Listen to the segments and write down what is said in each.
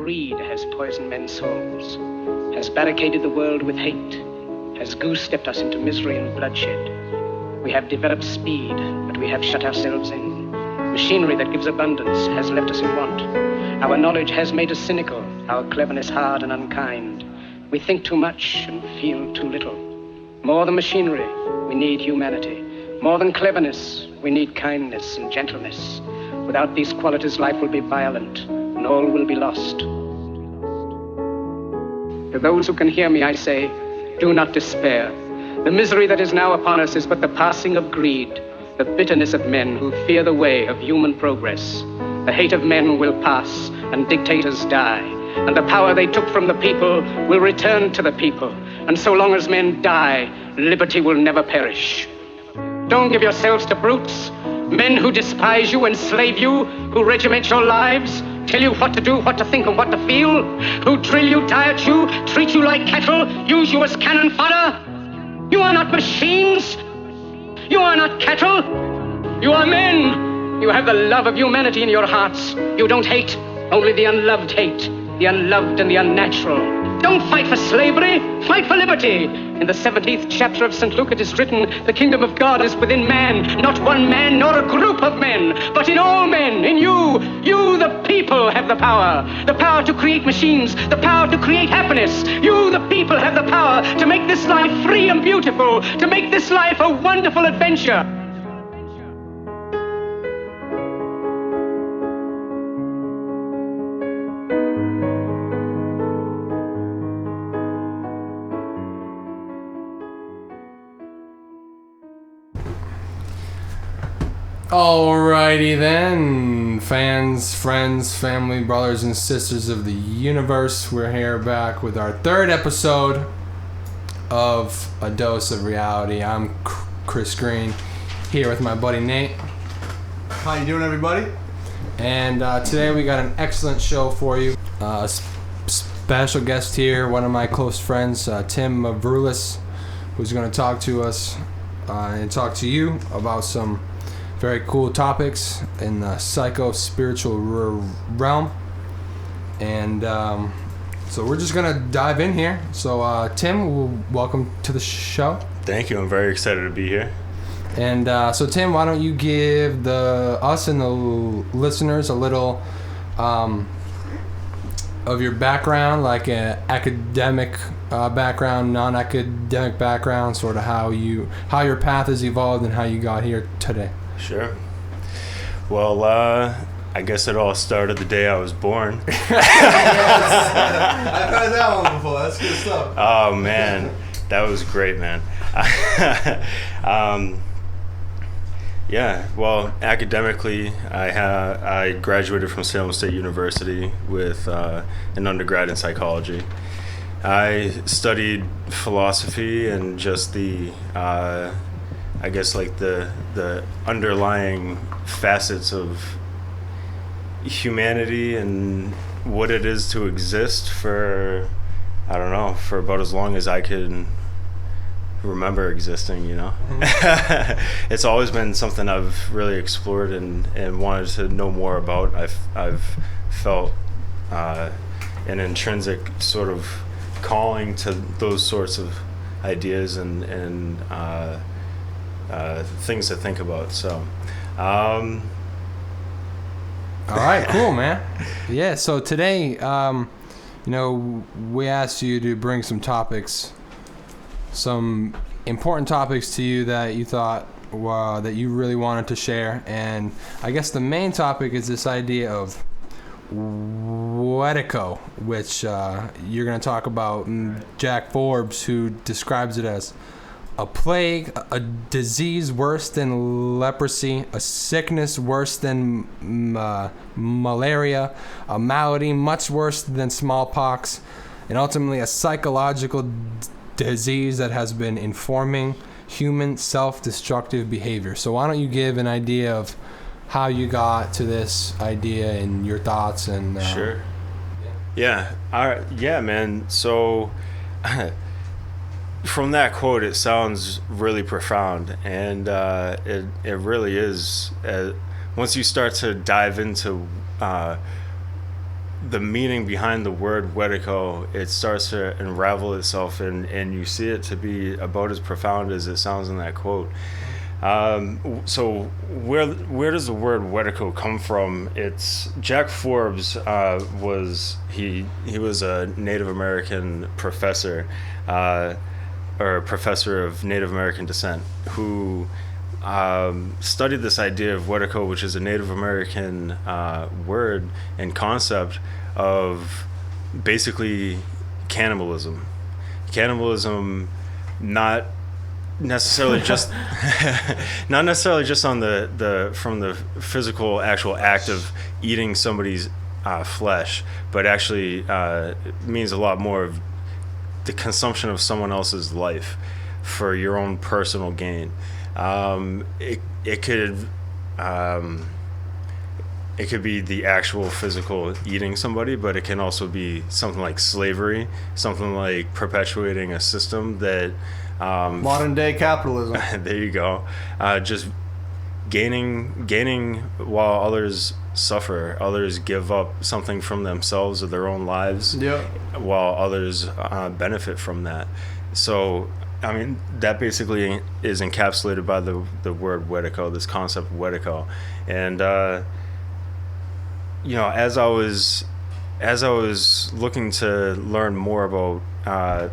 greed has poisoned men's souls, has barricaded the world with hate, has goose-stepped us into misery and bloodshed. We have developed speed, but we have shut ourselves in. Machinery that gives abundance has left us in want. Our knowledge has made us cynical, our cleverness hard and unkind. We think too much and feel too little. More than machinery, we need humanity. More than cleverness, we need kindness and gentleness. Without these qualities, life will be violent, and all will be lost. To those who can hear me, I say, do not despair. The misery that is now upon us is but the passing of greed, the bitterness of men who fear the way of human progress. The hate of men will pass, and dictators die, and the power they took from the people will return to the people. And so long as men die, liberty will never perish. Don't give yourselves to brutes, men who despise you, enslave you, who regiment your lives, tell you what to do, what to think, and what to feel, who drill you, diet you, treat you like cattle, use you as cannon fodder. You are not machines. You are not cattle. You are men. You have the love of humanity in your hearts. You don't hate, only the unloved hate, the unloved and the unnatural. Don't fight for slavery, fight for liberty. In the 17th chapter of St. Luke it is written, the kingdom of God is within man, not one man nor a group of men, but in all men, in you. You, the people, have the power to create machines, the power to create happiness. You, the people, have the power to make this life free and beautiful, to make this life a wonderful adventure. Alrighty then, fans, friends, family, brothers and sisters of the universe. We're here back with our third episode of A Dose of Reality. I'm Chris Green, here with my buddy Nate. How you doing, everybody? And today we got an excellent show for you. Special guest here, one of my close friends, Tim Mavroules, who's going to talk to us and talk to you about some very cool topics in the psycho-spiritual realm. And so we're just going to dive in here. So Tim, welcome to the show. Thank you. I'm very excited to be here. And so Tim, why don't you give us and the listeners a little of your background, like an academic background, non-academic background, sort of how your path has evolved and how you got here today. Sure. Well, I guess it all started the day I was born. Yes. I've heard that one before. That's good stuff. Oh, man. That was great, man. Yeah, well, academically, I graduated from Salem State University with an undergrad in psychology. I studied philosophy and just the I guess like the underlying facets of humanity and what it is to exist for, I don't know, for about as long as I could remember existing, you know. Mm-hmm. It's always been something I've really explored and wanted to know more about. I've felt an intrinsic sort of calling to those sorts of ideas and things to think about. So all right, cool, man. Yeah, so today we asked you to bring some topics, some important topics to you that you thought that you really wanted to share. And I guess the main topic is this idea of Wetiko, which you're going to talk about. Jack Forbes, who describes it as a plague, a disease worse than leprosy, a sickness worse than malaria, a malady much worse than smallpox, and ultimately a psychological disease that has been informing human self-destructive behavior. So why don't you give an idea of how you got to this idea and your thoughts and Sure. Yeah. Yeah, man. So from that quote, it sounds really profound, and it really is. Once you start to dive into the meaning behind the word Wetiko, it starts to unravel itself, and you see it to be about as profound as it sounds in that quote. So where does the word Wetiko come from? It's Jack Forbes was a Native American professor, or a professor of Native American descent, who studied this idea of Wetiko, which is a Native American word and concept of basically cannibalism. Cannibalism, not necessarily just on the from the physical actual act of eating somebody's flesh, but actually means a lot more of the consumption of someone else's life for your own personal gain. It could be the actual physical eating somebody, but it can also be something like slavery, something like perpetuating a system that Modern day capitalism. there you go. Just gaining while others suffer. Others give up something from themselves or their own lives, while others benefit from that. So, I mean, that basically is encapsulated by the word Wetiko, this concept of Wetiko. And as I was looking to learn more about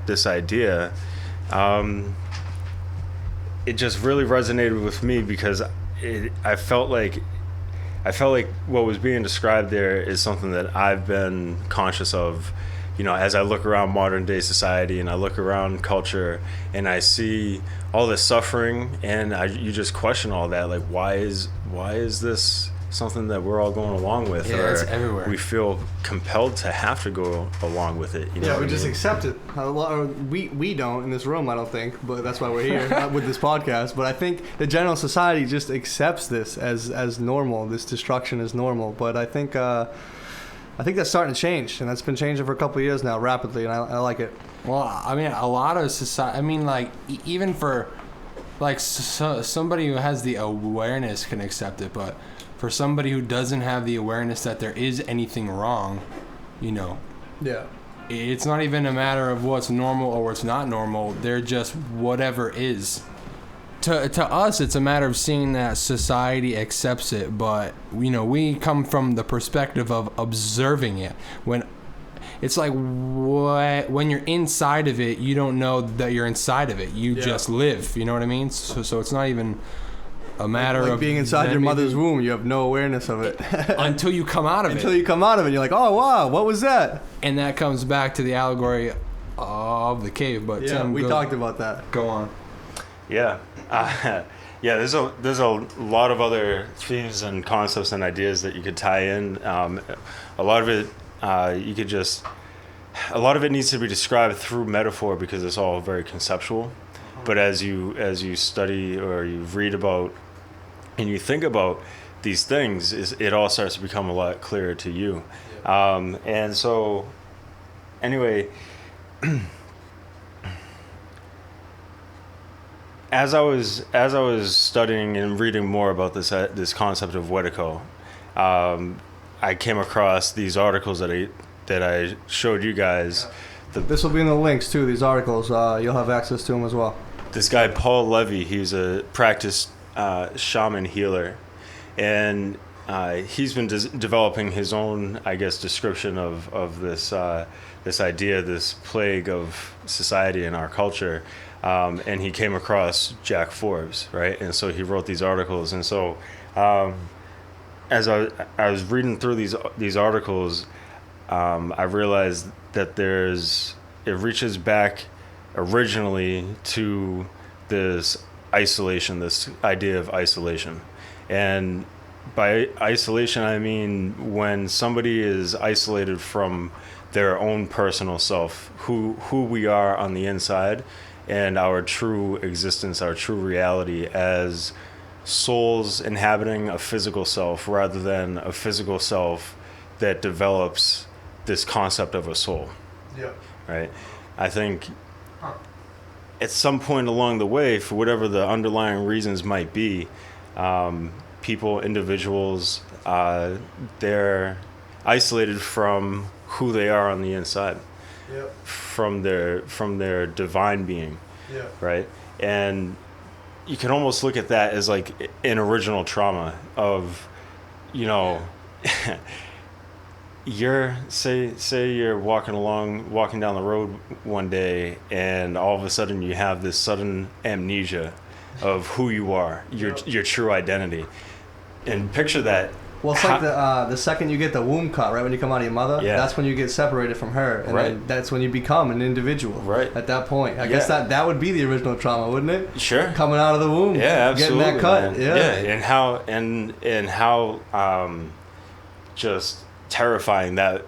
this idea, it just really resonated with me, because I felt like what was being described there is something that I've been conscious of, as I look around modern day society and I look around culture and I see all this suffering, and you just question all that, like, why is this something that we're all going along with? Yeah, or it's everywhere. We feel compelled to have to go along with it. We just accept it. We don't in this room, I don't think, but that's why we're here with this podcast. But I think the general society just accepts this as normal. This destruction is normal. But I think that's starting to change, and that's been changing for a couple of years now, rapidly, and I like it. Well, I mean, a lot of society. I mean, like, even for like somebody who has the awareness can accept it, but for somebody who doesn't have the awareness that there is anything wrong, it's not even a matter of what's normal or what's not normal. They're just whatever is. To us, it's a matter of seeing that society accepts it, but we come from the perspective of observing it. When it's like when you're inside of it, you don't know that you're inside of it. You just live. You know what I mean? So it's not even a matter of being inside your mother's womb. You have no awareness of it until you come out of it. Until you come out of it, you're like, oh wow, what was that? And that comes back to the allegory of the cave. But Tim, we talked about that. Go on. Yeah. There's a lot of other themes and concepts and ideas that you could tie in. A lot of it a lot of it needs to be described through metaphor, because it's all very conceptual. But as you study or you read about and you think about these things, it all starts to become a lot clearer to you. And so, anyway, as I was studying and reading more about this concept of Wetiko, I came across these articles that I showed you guys. This will be in the links too. These articles, you'll have access to them as well. This guy Paul Levy, he's a practiced shaman healer, and he's been developing his own, I guess, description of this idea, this plague of society in our culture. And he came across Jack Forbes, right? And so he wrote these articles. And so as I was reading through these articles, I realized that it reaches back originally to this isolation, this idea of isolation. And by isolation, I mean when somebody is isolated from their own personal self, who we are on the inside, and our true existence, our true reality as souls inhabiting a physical self, rather than a physical self that develops this concept of a soul. Yeah. Right? I think at some point along the way, for whatever the underlying reasons might be, people, individuals, they're isolated from who they are on the inside, Yep. from their divine being, Yeah. right? And you can almost look at that as like an original trauma of, you know, say you're walking down the road one day, and all of a sudden you have this sudden amnesia of who you are, your true identity, and picture that. Well, it's like the second you get the womb cut, right, when you come out of your mother, Yeah. that's when you get separated from her, and Right. then that's when you become an individual. Right. At that point, I guess Yeah. that would be the original trauma, wouldn't it? Sure. Coming out of the womb, Yeah, absolutely. getting that cut, Man. yeah. And how just terrifying that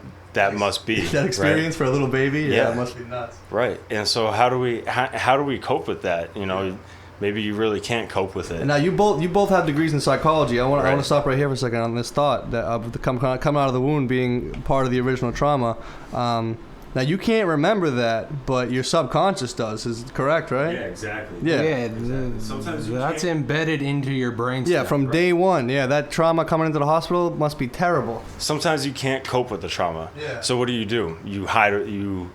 must be. That experience for a little baby, Yeah. it must be nuts. Right. And so how do we cope with that? You know, maybe you really can't cope with it. And now you both have degrees in psychology. I want Right. to stop right here for a second on this thought that of the coming out of the womb being part of the original trauma. Now you can't remember that, but your subconscious does. Is correct, right? exactly. Yeah. Sometimes you That's can't- embedded into your brain. Yeah, from day one. Yeah, that trauma coming into the hospital must be terrible. Sometimes you can't cope with the trauma. Yeah. So what do? You hide it. You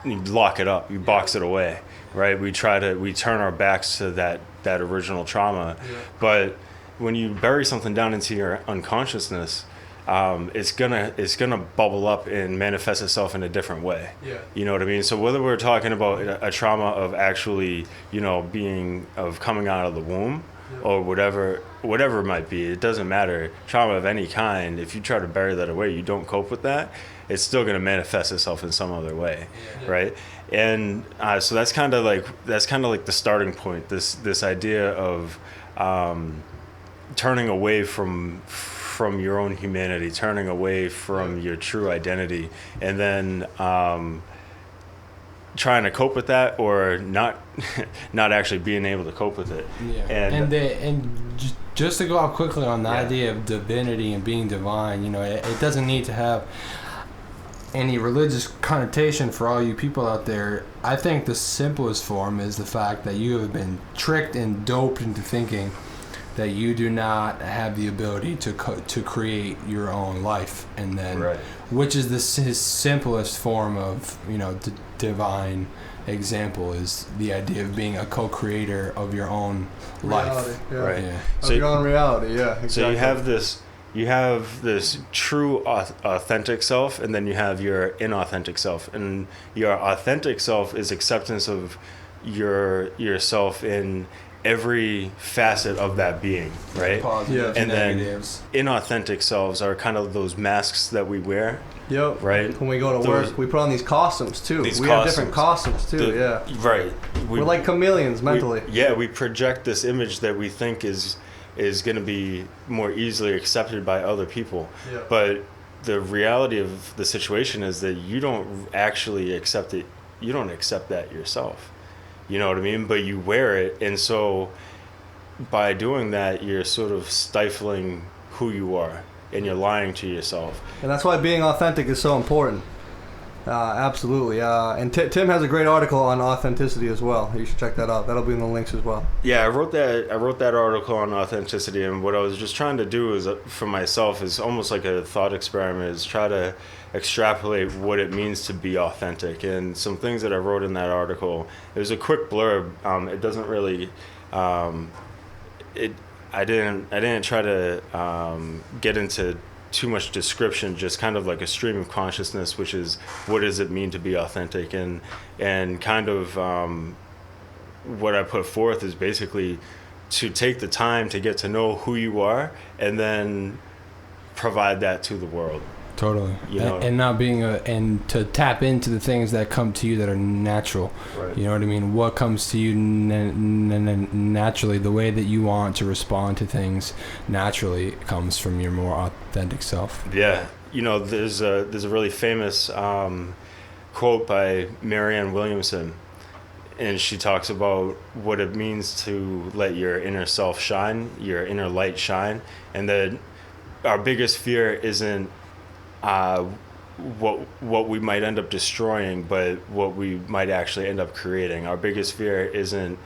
lock it up. You box it away. Right. We turn our backs to that original trauma. Yeah. But when you bury something down into your unconsciousness, it's gonna bubble up and manifest itself in a different way. Yeah. You know what I mean? So whether we're talking about a trauma of actually, coming out of the womb, or whatever it might be, it doesn't matter. Trauma of any kind, if you try to bury that away, you don't cope with that, it's still going to manifest itself in some other way, right? And so that's kind of like the starting point. This idea of turning away from your own humanity, turning away from your true identity, and then trying to cope with that, or not actually being able to cope with it. Yeah. And just to go off quickly on the idea of divinity and being divine, it doesn't need to have any religious connotation for all you people out there. I think the simplest form is the fact that you have been tricked and doped into thinking that you do not have the ability to create your own life, and then which is his simplest form of divine example is the idea of being a co-creator of your own life. Yeah. Right. Yeah. Of your own reality, yeah. Exactly. So you have this true authentic self, and then you have your inauthentic self, and your authentic self is acceptance of yourself in every facet of that being, right? Positive And then negatives. inauthentic selves are kind of those masks that we wear. Yep. Right. When we go to Those- work, we put on these costumes too. These We have different costumes too. Yeah. Right. We're like chameleons mentally. We project this image that we think is going to be more easily accepted by other people. Yeah. But the reality of the situation is that you don't actually accept it. You don't accept that yourself. You know what I mean? But you wear it, and so by doing that, you're sort of stifling who you are, and you're lying to yourself. And that's why being authentic is so important. Absolutely. And Tim has a great article on authenticity as well. You should check that out. That'll be in the links as well. Yeah, I wrote that article on authenticity, and what I was just trying to do is, for myself, is almost like a thought experiment, is try to extrapolate what it means to be authentic. And some things that I wrote in that article, it was a quick blurb. It doesn't really, I didn't try to get into too much description, just kind of like a stream of consciousness, which is what does it mean to be authentic, and kind of what I put forth is basically to take the time to get to know who you are, and then provide that to the world. Totally. And not being and to tap into the things that come to you that are natural. Right. You know what I mean? What comes to you naturally, the way that you want to respond to things naturally comes from your more authentic self. Yeah. There's a really famous quote by Marianne Williamson, and she talks about what it means to let your inner self shine, your inner light shine, and that our biggest fear isn't what we might end up destroying, but what we might actually end up creating. Our biggest fear isn't,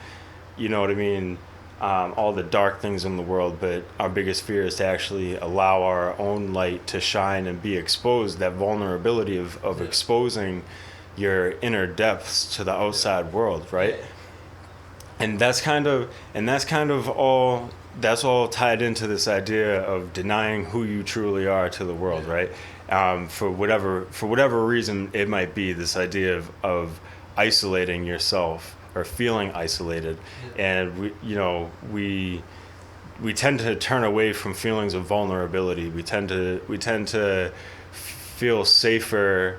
you know what I mean, all the dark things in the world, but our biggest fear is to actually allow our own light to shine and be exposed. That vulnerability of exposing your inner depths to the outside world, right? And that's kind of all. That's all tied into this idea of denying who you truly are to the world, right? For whatever reason it might be, this idea of isolating yourself or feeling isolated, and we tend to turn away from feelings of vulnerability. We tend to feel safer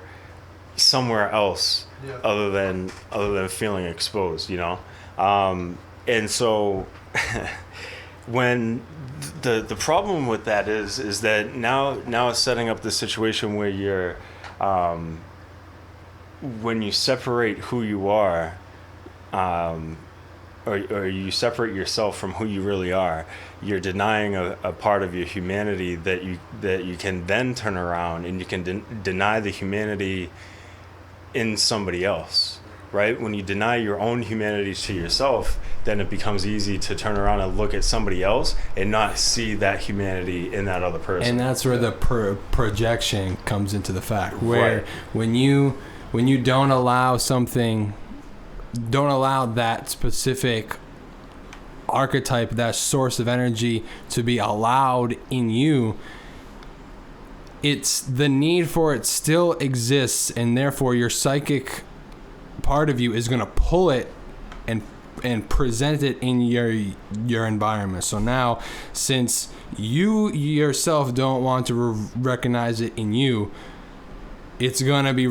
somewhere else, other than feeling exposed, and so when the problem with that is that now it's setting up the situation where you're when you separate who you are, or you separate yourself from who you really are, you're denying a part of your humanity that you can then turn around and you can deny the humanity in somebody else, right? When you deny your own humanity to yourself, then it becomes easy to turn around and look at somebody else and not see that humanity in that other person. And that's where the projection comes into the fact, where right. when you don't allow that specific archetype, that source of energy to be allowed in you, it's the need for it still exists, and therefore your psychic part of you is going to pull it and present it in your environment. So now, since you yourself don't want to recognize it in you, it's going to be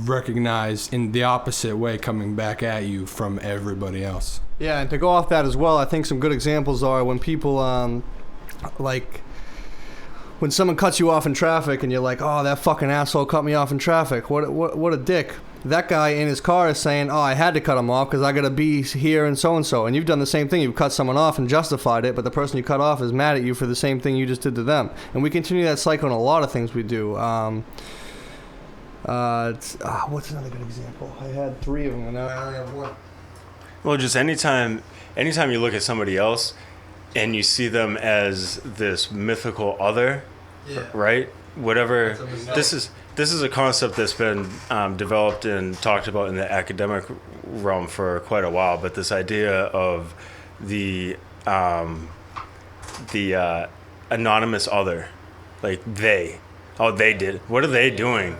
recognized in the opposite way, coming back at you from everybody else. Yeah, and to go off that as well, I think some good examples are when people when someone cuts you off in traffic and you're like, oh, that fucking asshole cut me off in traffic. What a dick. That guy in his car is saying, oh, I had to cut him off because I got to be here and so. And you've done the same thing. You've cut someone off and justified it, but the person you cut off is mad at you for the same thing you just did to them. And we continue that cycle in a lot of things we do. What's another good example? I had 3 of them and now I only have 1. Well, just anytime you look at somebody else and you see them as this mythical other, right? Whatever. This is a concept that's been developed and talked about in the academic realm for quite a while. But this idea of the anonymous other, like they did. What are they doing?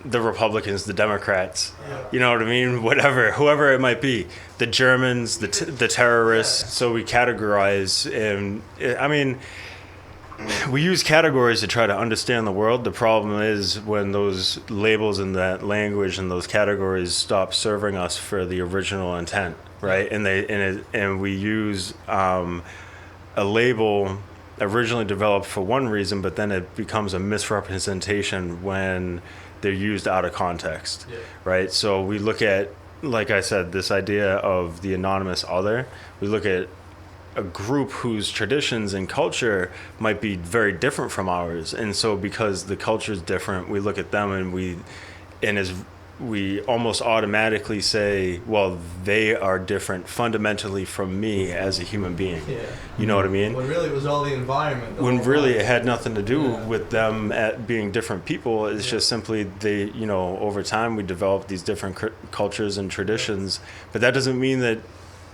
The Republicans, the Democrats, you know what I mean? Whoever it might be, the Germans, the terrorists. So we categorize, and I mean, we use categories to try to understand the world. The problem is when those labels and that language and those categories stop serving us for the original intent, right? And we use a label originally developed for one reason, but then it becomes a misrepresentation when they're used out of context, right? So we look at, like I said, this idea of the anonymous other. We look at a group whose traditions and culture might be very different from ours, and so because the culture is different, we look at them and we almost automatically say, well, they are different fundamentally from me as a human being. You know what I mean? When really it was all the environment. When really it had nothing to do with them at being different people. It's just simply they, over time we developed these different cultures and traditions, but that doesn't mean that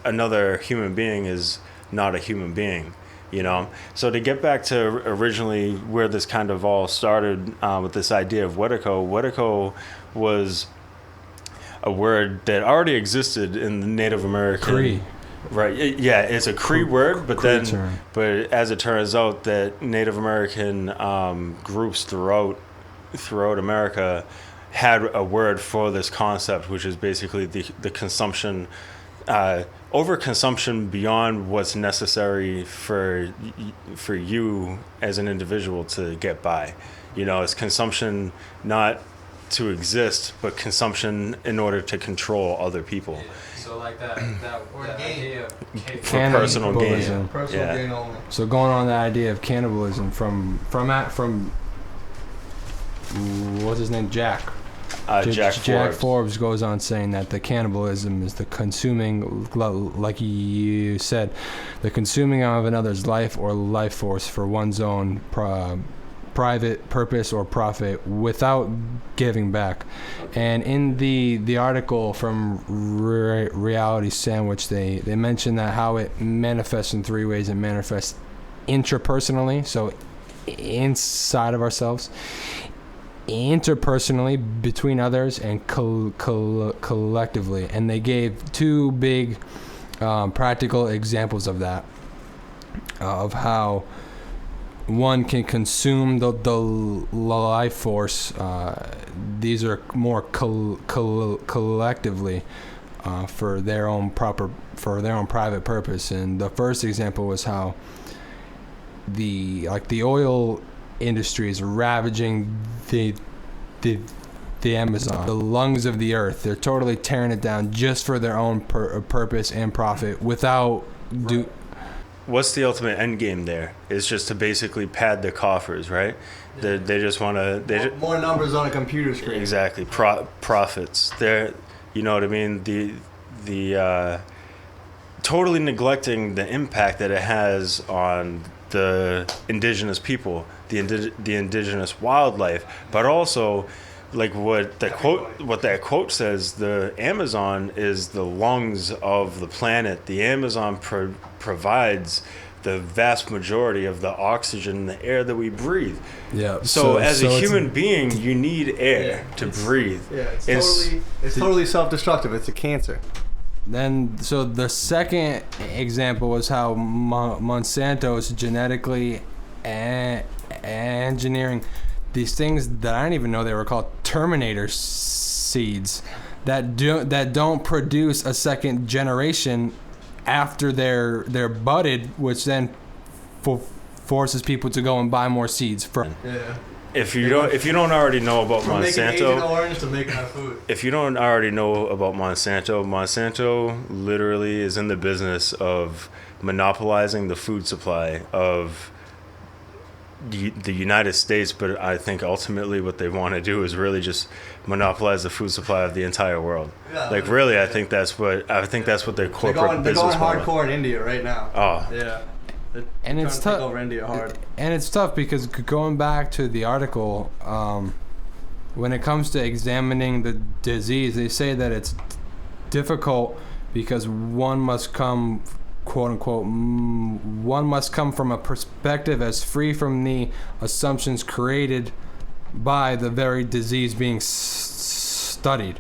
another human being is not a human being. So to get back to originally where this kind of all started with this idea of Wetiko was a word that already existed in the Native American. Cree. Right. Yeah, it's a Cree word, but Cree then, term. but as it turns out, that Native American groups throughout America had a word for this concept, which is basically the consumption. Overconsumption beyond what's necessary for you as an individual to get by. It's consumption not to exist, but consumption in order to control other people. So like that idea of for personal gain. Personal gain only. So going on the idea of cannibalism from what's his name, Jack. Jack Forbes goes on saying that the cannibalism is the consuming, like you said, the consuming of another's life or life force for one's own private purpose or profit without giving back. And in the article from Reality Sandwich, they mention that how it manifests in three ways. It manifests intrapersonally, so inside of ourselves, interpersonally between others, and collectively. And they gave two big practical examples of that, of how one can consume the life force. These are more collectively for their own private purpose. And the first example was how the oil industry is ravaging the Amazon, the lungs of the earth. They're totally tearing it down just for their own purpose and profit without What's the ultimate end game there? It's just to basically pad the coffers, right? They just want to... More numbers on a computer screen. Exactly. Profits. They're, you know what I mean? The totally neglecting the impact that it has on the indigenous people, the indigenous wildlife, but also, like what that quote says, the Amazon is the lungs of the planet. The Amazon provides the vast majority of the oxygen in the air that we breathe. Yeah. So as a human being, you need air to breathe. Yeah, it's totally self-destructive. It's a cancer. Then, so the second example was how Monsanto is genetically engineering these things that I didn't even know they were called Terminator seeds that don't produce a second generation after they're budded, which then forces people to go and buy more seeds from. Yeah. If you don't already know about From making Monsanto, Agent Orange to making our food. if you don't already know about Monsanto literally is in the business of monopolizing the food supply of the United States, but I think ultimately what they want to do is really just monopolize the food supply of the entire world. Yeah, like really, I think that's what their corporate they're business going model. hardcore in India right now. Oh, Yeah. And it's tough. tough. India hard. And it's tough because going back to the article, when it comes to examining the disease, they say that it's difficult because one must come, quote unquote, one must come from a perspective as free from the assumptions created by the very disease being studied.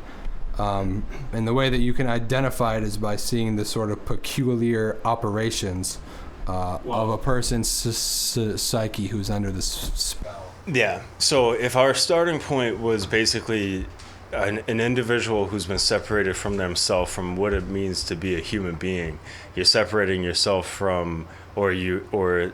And the way that you can identify it is by seeing the sort of peculiar operations of a person's psyche who's under this spell. yeah. So if our starting point was basically an individual who's been separated from themselves, from what it means to be a human being, you're separating yourself from, or you're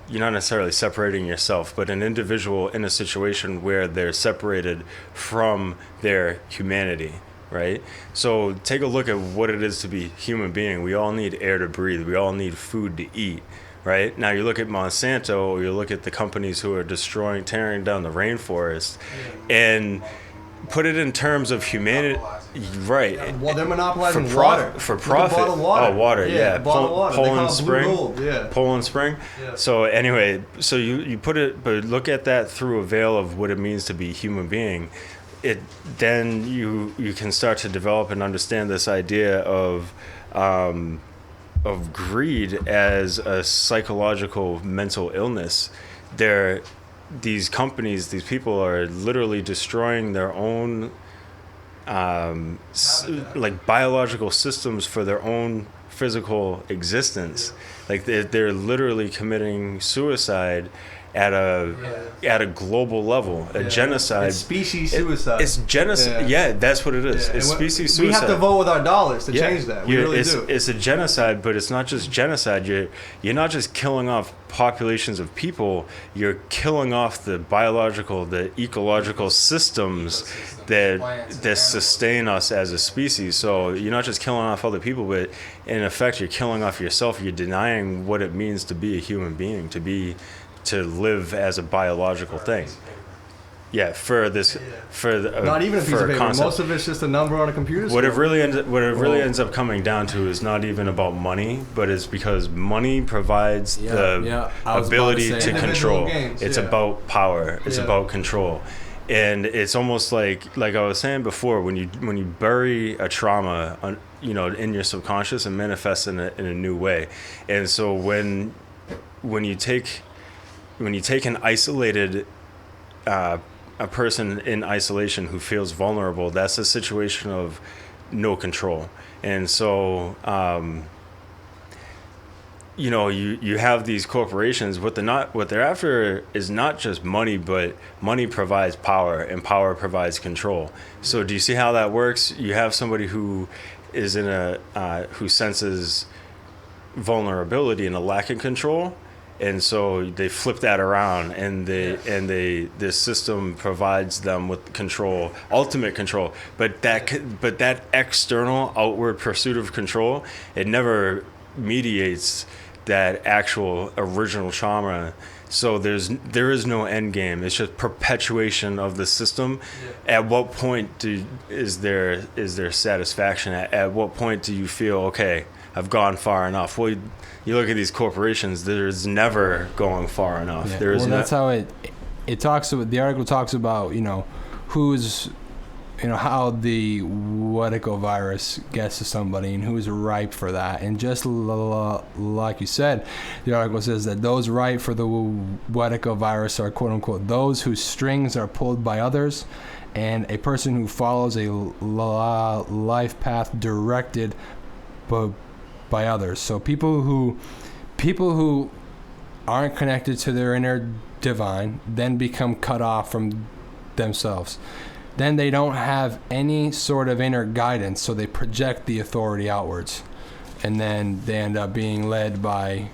not necessarily separating yourself, but an individual in a situation where they're separated from their humanity, right? So take a look at what it is to be human being. We all need air to breathe. We all need food to eat, right? Now you look at Monsanto, or you look at the companies who are tearing down the rainforest, and put it in terms of humanity, right? Well, they're monopolizing water. water. For profit. Bottled water. Oh, water, yeah. Bottled water. They call Poland it Spring. Blue Gold. Yeah. Poland Spring. Yeah. So anyway, so you put it, but look at that through a veil of what it means to be a human being. Then you can start to develop and understand this idea of greed as a psychological mental illness. These companies, these people are literally destroying their own like biological systems for their own physical existence. Like they're literally committing suicide at a global level, a genocide. It's species suicide. It's genocide. Yeah, that's what it is. It's species suicide. We have to vote with our dollars to change that. We really do. It's a genocide, but it's not just genocide. You're not just killing off populations of people. You're killing off the biological, the ecological systems that sustain us as a species. So you're not just killing off other people, but in effect, you're killing off yourself. You're denying what it means to be a human being, to live as a biological thing. Yeah, for this, for the, Not even a piece of paper. concept. Most of it's just a number on a computer. What it screen. really ends up coming down to is not even about money, but it's because money provides the ability to control. Gains, it's about power. It's about control. And it's almost like I was saying before, when you bury a trauma, in your subconscious, and manifests in a new way. And so when you take an isolated a person in isolation who feels vulnerable, that's a situation of no control. And so you have these corporations. What they're after is not just money, but money provides power, and power provides control. So do you see how that works? You have somebody who is who senses vulnerability and a lack of control, and so they flip that around, and this system provides them with control, ultimate control. But that external, outward pursuit of control, it never mediates that actual original trauma. So there is no end game. It's just perpetuation of the system. Yeah. At what point is there satisfaction? At what point do you feel, okay, I've gone far enough? Well, you look at these corporations, there's never going far enough. Yeah. That's how it talks about. The article talks about, who's, how the Wetiko virus gets to somebody and who's ripe for that. And just like you said, the article says that those ripe for the Wetiko virus are, quote unquote, those whose strings are pulled by others, and a person who follows a life path directed by others. So people who aren't connected to their inner divine then become cut off from themselves. Then they don't have any sort of inner guidance, so they project the authority outwards, and then they end up being led by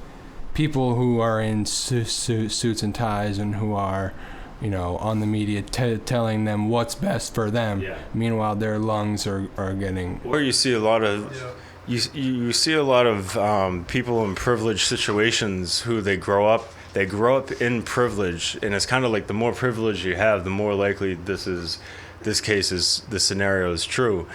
people who are in suits and ties and who are, on the media telling them what's best for them. Yeah. Meanwhile, their lungs are getting. Or you see a lot of. Yeah. You see a lot of people in privileged situations who they grow up in privilege, and it's kind of like the more privilege you have, the more likely this scenario is true.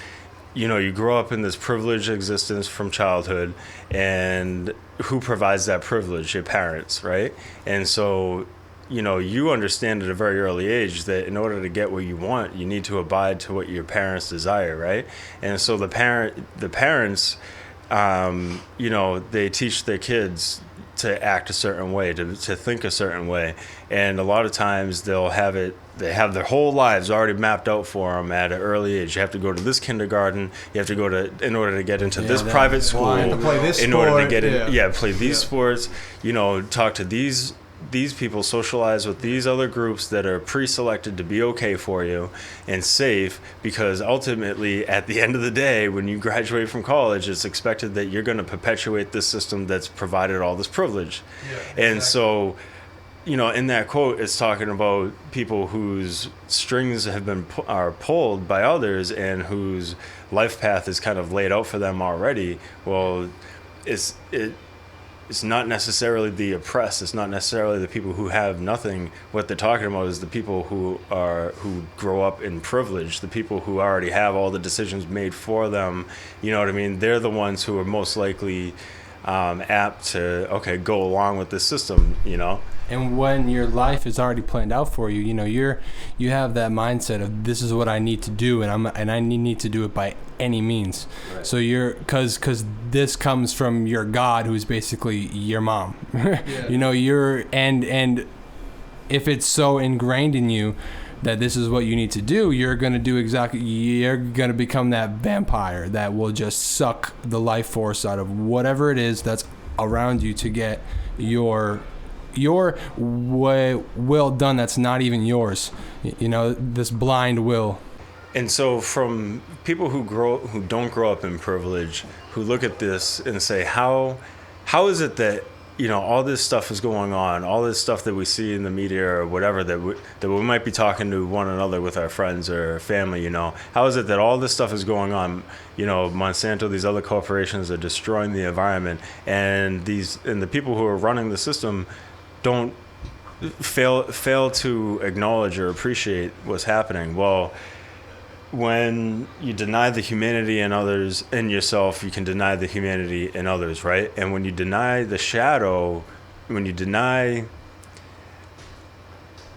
You grow up in this privileged existence from childhood, and who provides that privilege? Your parents, right? And so you understand at a very early age that in order to get what you want, you need to abide to what your parents desire, right? And so the parents, they teach their kids to act a certain way, to think a certain way, and a lot of times they have their whole lives already mapped out for them at an early age. You have to go to this kindergarten. You have to go in order to get into this private school. To play this in sport, order to get in, play these sports. Talk to these people, socialize with these other groups that are pre-selected to be okay for you and safe, because ultimately at the end of the day, when you graduate from college, it's expected that you're going to perpetuate this system that's provided all this privilege. And so in that quote, it's talking about people whose strings are pulled by others and whose life path is kind of laid out for them already. Well, it's not necessarily the oppressed. It's not necessarily the people who have nothing. What they're talking about is the people who grow up in privilege, the people who already have all the decisions made for them. You know what I mean? They're the ones who are most likely apt to go along with this system. And when your life is already planned out for you, you have that mindset of, this is what I need to do, and I need to do it by any means. Right. So because this comes from your God, who's basically your mom. Yeah. And if it's so ingrained in you that this is what you need to do, you're going to become that vampire that will just suck the life force out of whatever it is that's around you to get your will done that's not even yours. This blind will. And so from people who don't grow up in privilege, who look at this and say, how is it that all this stuff is going on, all this stuff that we see in the media or whatever, that we might be talking to one another with our friends or family, how is it that all this stuff is going on? Monsanto, these other corporations are destroying the environment, and the people who are running the system don't fail to acknowledge or appreciate what's happening. Well, when you deny the humanity in others, in yourself, you can deny the humanity in others, right? And when you deny the shadow, when you deny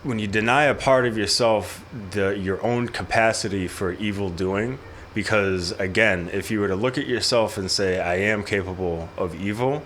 a part of yourself, your own capacity for evil doing, because again, if you were to look at yourself and say, I am capable of evil,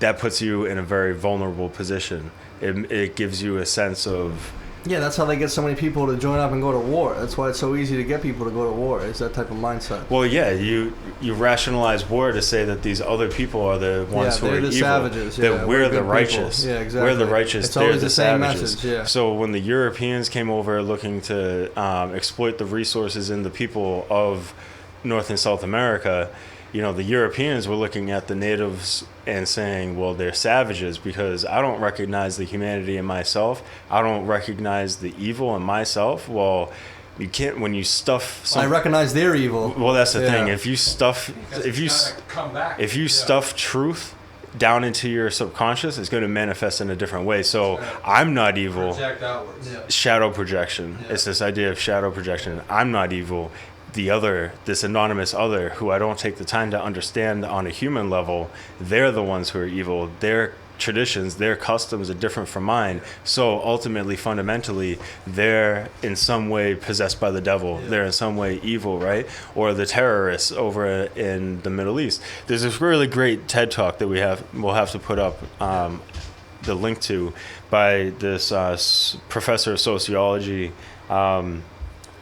that puts you in a very vulnerable position. It gives you a sense of... Yeah, that's how they get so many people to join up and go to war. That's why it's so easy to get people to go to war, is that type of mindset. Well, yeah, you rationalize war to say that these other people are the ones who are evil. Savages. That we're the righteous. Yeah, exactly. We're the righteous. It's they're always the same savages. message. Yeah. So when the Europeans came over looking to exploit the resources in the people of North and South America, the Europeans were looking at the natives and saying, well, they're savages because I don't recognize the humanity in myself. I don't recognize the evil in myself. Well, you can't, when you stuff I recognize their evil. Well, that's the thing. If you stuff truth down into your subconscious, it's going to manifest in a different way. So I'm not evil. Project outwards. Shadow projection. It's this idea of shadow projection. I'm not evil. The other, this anonymous other, who I don't take the time to understand on a human level, they're the ones who are evil. Their traditions, their customs are different from mine. So ultimately, fundamentally, they're in some way possessed by the devil. They're in some way evil, right? Or the terrorists over in the Middle East. There's this really great TED Talk that we'll have to put up the link to by this professor of sociology,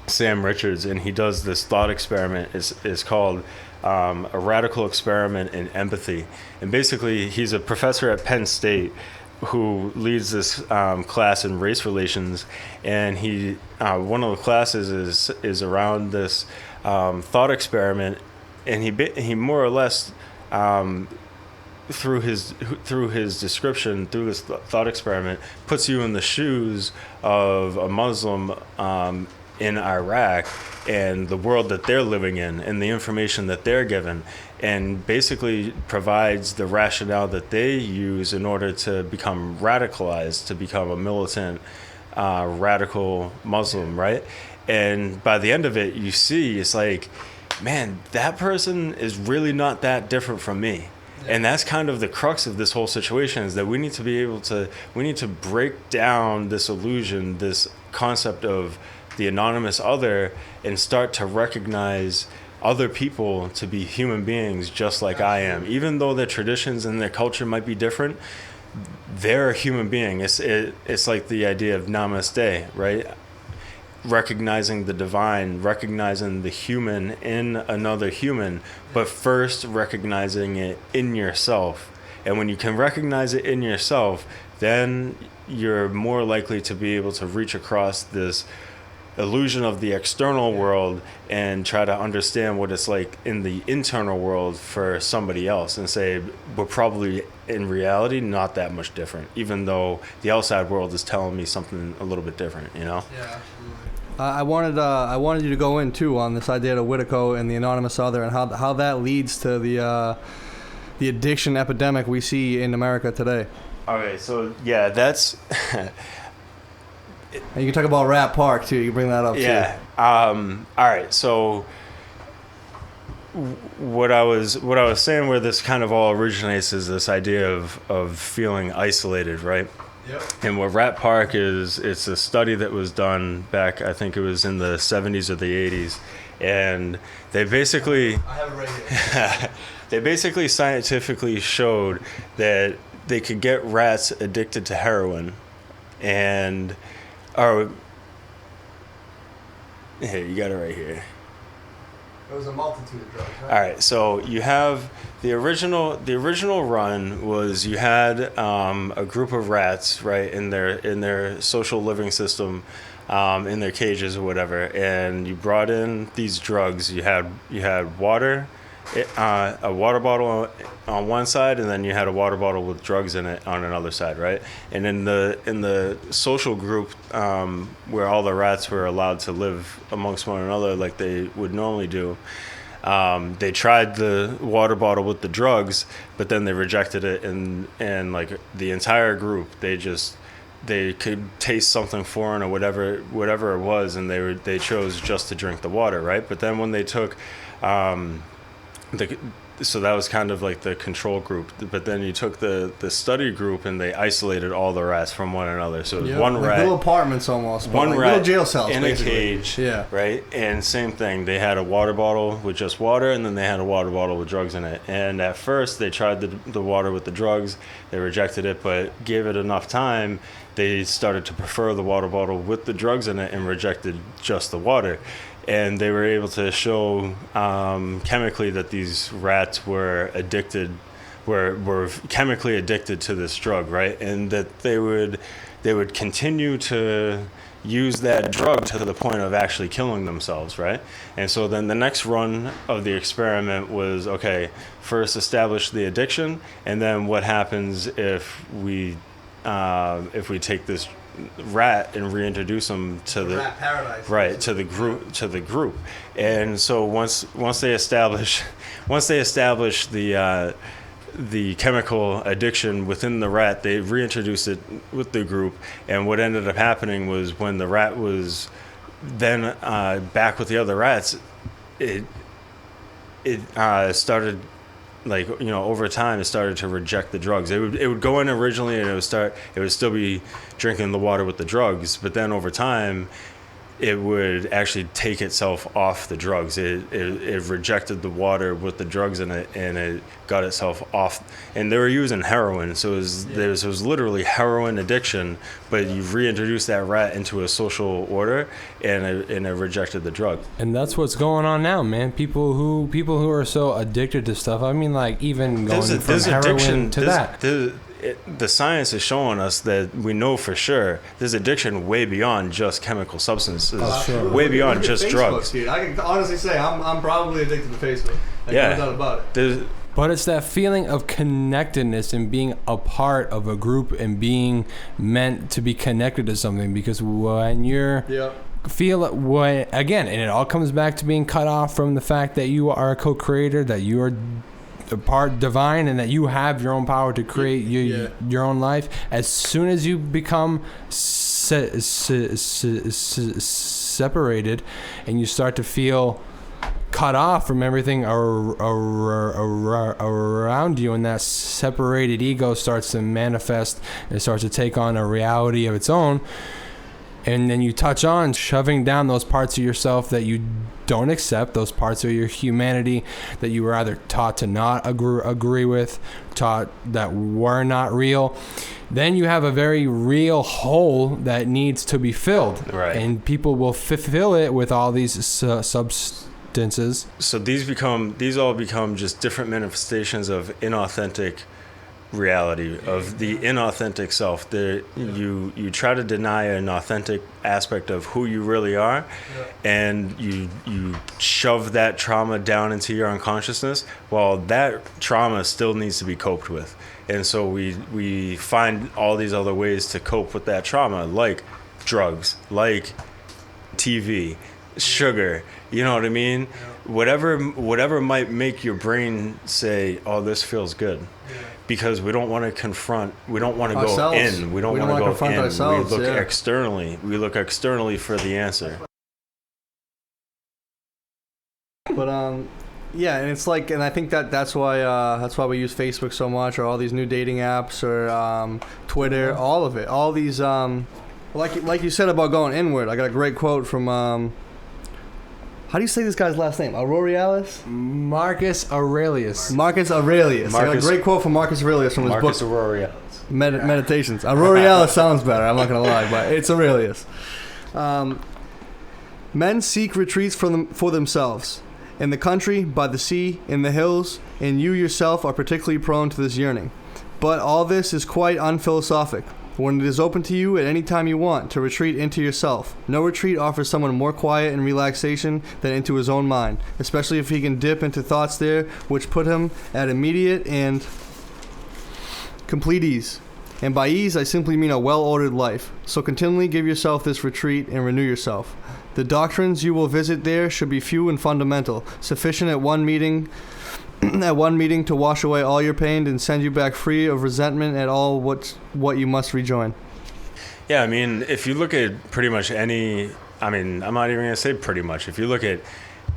Sam Richards, and he does this thought experiment. Is called a radical experiment in empathy. And basically, he's a professor at Penn State who leads this class in race relations, and he one of the classes is around this thought experiment, and he more or less through his description, through this thought experiment, puts you in the shoes of a Muslim in Iraq and the world that they're living in and the information that they're given, and basically provides the rationale that they use in order to become radicalized, to become a militant radical Muslim, right? And by the end of it, you see it's like, man, that person is really not that different from me. And that's kind of the crux of this whole situation, is that we need to break down this illusion, this concept of the anonymous other, and start to recognize other people to be human beings just like I am. Even though their traditions and their culture might be different, they're a human being. It's like the idea of namaste, right? Recognizing the divine, recognizing the human in another human, but first recognizing it in yourself. And when you can recognize it in yourself, then you're more likely to be able to reach across this illusion of the external world and try to understand what it's like in the internal world for somebody else, and say we're probably in reality not that much different, even though the outside world is telling me something a little bit different, Yeah, absolutely. I wanted you to go in too on this idea of Wetiko and the anonymous other, and how that leads to the addiction epidemic we see in America today. Okay, so yeah, that's and you can talk about Rat Park too. You can bring that up too. Yeah. All right. So what I was saying, where this kind of all originates, is this idea of feeling isolated, right? Yep. And what Rat Park is, it's a study that was done back, I think it was in the 70s or the 80s, and they basically I have it right here. they basically scientifically showed that they could get rats addicted to heroin, and here, you got it right here. There was a multitude of drugs, right? All right, so you have the original run was you had a group of rats, right, in their social living system, in their cages or whatever, and you brought in these drugs. You had water, a water bottle on one side, and then you had a water bottle with drugs in it on another side, right? And in the social group, where all the rats were allowed to live amongst one another like they would normally do, they tried the water bottle with the drugs, but then they rejected it, and like the entire group, they just they could taste something foreign or whatever it was, and they chose just to drink the water, right? But then when they took so that was kind of like the control group, but then you took the study group and they isolated all the rats from one another. So it was one like rat, little apartments almost, one like rat little jail cells in basically. a cage, Yeah. right? And same thing, they had a water bottle with just water, and then they had a water bottle with drugs in it. And at first they tried the water with the drugs, they rejected it, but gave it enough time, they started to prefer the water bottle with the drugs in it and rejected just the water. And they were able to show chemically that these rats were chemically addicted to this drug, right? And that they would continue to use that drug to the point of actually killing themselves, right? And so then the next run of the experiment was, okay, first establish the addiction, and then what happens if we take this rat and reintroduce them to the rat paradise, right, to the group. And so once they establish the chemical addiction within the rat, they reintroduced it with the group. And what ended up happening was when the rat was then back with the other rats, it started, like, you know, over time it started to reject the drugs. It would go in originally and it would still be drinking the water with the drugs, but then over time it would actually take itself off the drugs. It rejected the water with the drugs in it, and it got itself off. And they were using heroin, so it was literally heroin addiction, but you reintroduce that rat into a social order, and it rejected the drug. And that's what's going on now, man. People who are so addicted to stuff. I mean, like, even going from heroin to that. The science is showing us that we know for sure there's addiction way beyond just chemical substances, way beyond just Facebook, drugs. Dude, I can honestly say I'm probably addicted to Facebook. Like, Yeah, no doubt about it. But it's that feeling of connectedness and being a part of a group and being meant to be connected to something. Because when you're again, and it all comes back to being cut off from the fact that you are a co-creator, that you are a part divine, and that you have your own power to create your own life. As soon as you become separated and you start to feel cut off from everything around you, and that separated ego starts to manifest and starts to take on a reality of its own, and then you touch on shoving down those parts of yourself that you don't accept, those parts of your humanity that you were either taught to not agree with, taught that were not real. Then you have a very real hole that needs to be filled. Right. And people will fill it with all these substances. So these all become just different manifestations of inauthentic reality, of the inauthentic self. You try to deny an authentic aspect of who you really are, and you shove that trauma down into your unconsciousness. Well, that trauma still needs to be coped with, and so we find all these other ways to cope with that trauma, like drugs, like TV, sugar. You know what I mean? Whatever might make your brain say, "Oh, this feels good." Because we don't want to confront, we don't want to go in, we don't want to go confront in. ourselves, we look externally. We look externally for the answer. But yeah, and it's like, and I think that's why we use Facebook so much, or all these new dating apps, or Twitter, all of it, all these like you said about going inward. I got a great quote from how do you say this guy's last name? Marcus Aurelius. I got a great quote from Marcus Aurelius from his book Meditations. Aurelius sounds better, I'm not gonna lie, but it's Aurelius. Men seek retreats for themselves. In the country, by the sea, in the hills, and you yourself are particularly prone to this yearning. But all this is quite unphilosophic, when it is open to you at any time you want to retreat into yourself. No retreat offers someone more quiet and relaxation than into his own mind, especially if he can dip into thoughts there which put him at immediate and complete ease. And by ease, I simply mean a well-ordered life. So continually give yourself this retreat and renew yourself. The doctrines you will visit there should be few and fundamental, sufficient at one meeting to wash away all your pain and send you back free of resentment at all what you must rejoin. Yeah, I mean, if you look at pretty much any, I mean, I'm not even going to say pretty much. If you look at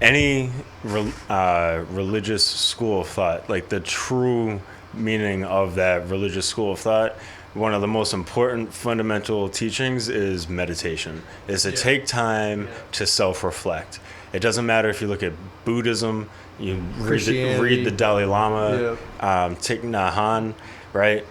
any religious school of thought, like the true meaning of that religious school of thought, one of the most important fundamental teachings is meditation, is to take time to self-reflect. It doesn't matter if you look at Buddhism, you read the Dalai Lama, Thich Nhat Hanh, right?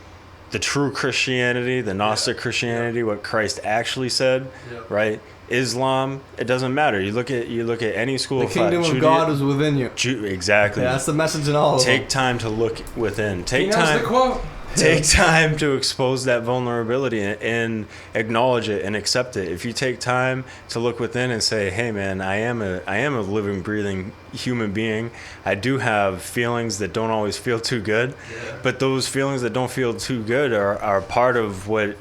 The true Christianity, the Gnostic Christianity, what Christ actually said, right? Islam, it doesn't matter. You look at any school of thought. The kingdom of God is within you. Exactly. Yeah, that's the message in all of them. Take time to look within. He knows the quote. Take time to expose that vulnerability and acknowledge it and accept it. If you take time to look within and say, "Hey, man, I am a living, breathing human being. I do have feelings that don't always feel too good, but those feelings that don't feel too good are part of what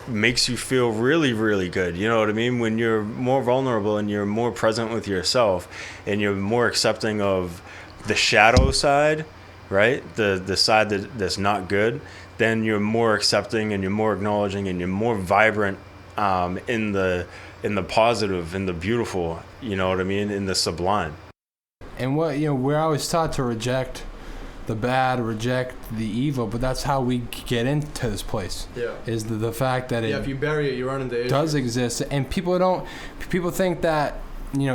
makes you feel really, really good." You know what I mean? When you're more vulnerable and you're more present with yourself and you're more accepting of the shadow side, right? The side that's not good, then you're more accepting and you're more acknowledging and you're more vibrant in the positive, in the beautiful, you know what I mean? In the sublime. And we're always taught to reject the bad, reject the evil, but that's how we get into this place. Is the fact that if you bury it, you run into issues. Does exist, and people think that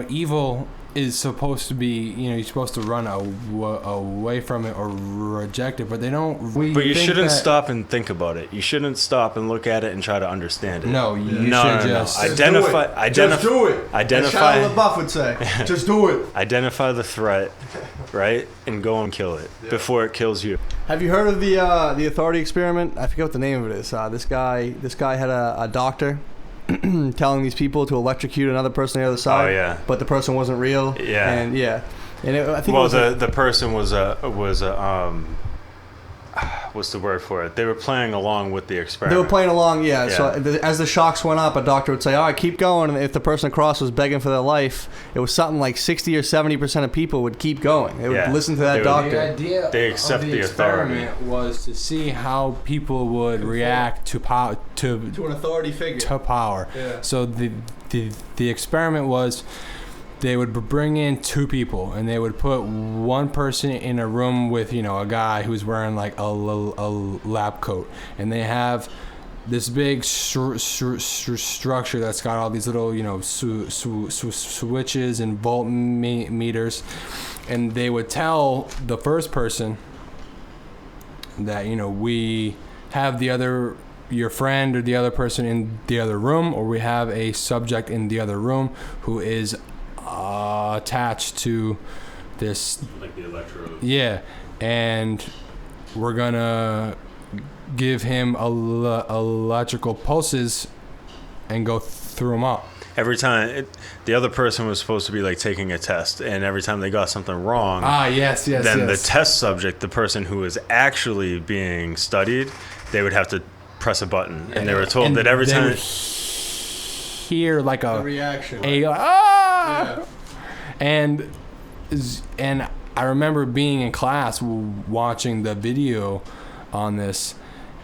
evil is supposed to be, you're supposed to run away from it or reject it, but they don't. But you shouldn't stop and think about it. You shouldn't stop and look at it and try to understand it. No, you should just identify. Just do it. Identify. As Shia LaBeouf would say, just do it. Identify the threat, right, and go and kill it before it kills you. Have you heard of the authority experiment? I forget what the name of it is. This guy had a doctor telling these people to electrocute another person on the other side. Oh yeah. But the person wasn't real. Yeah. And I think. Well, the person was what's the word for it? They were playing along with the experiment. They were playing along, yeah. So as the shocks went up, a doctor would say, "All right, keep going." And if the person across was begging for their life, it was something like 60 or 70% of people would keep going. They would listen to that doctor. The idea they accept of the experiment was to see how people would react to power, to an authority figure, to power. Yeah. So the experiment was, they would bring in two people and they would put one person in a room with a guy who's wearing like a lab coat, and they have this big structure that's got all these little switches and voltmeters, and they would tell the first person that we have your friend or the other person in the other room, or we have a subject in the other room who is attached to this, like the electrode. Yeah, and we're gonna give him electrical pulses and go through them up. Every time the other person was supposed to be like taking a test, and every time they got something wrong, then the test subject, the person who was actually being studied, they would have to press a button, and they were told that every time hear like a reaction, and I remember being in class watching the video on this,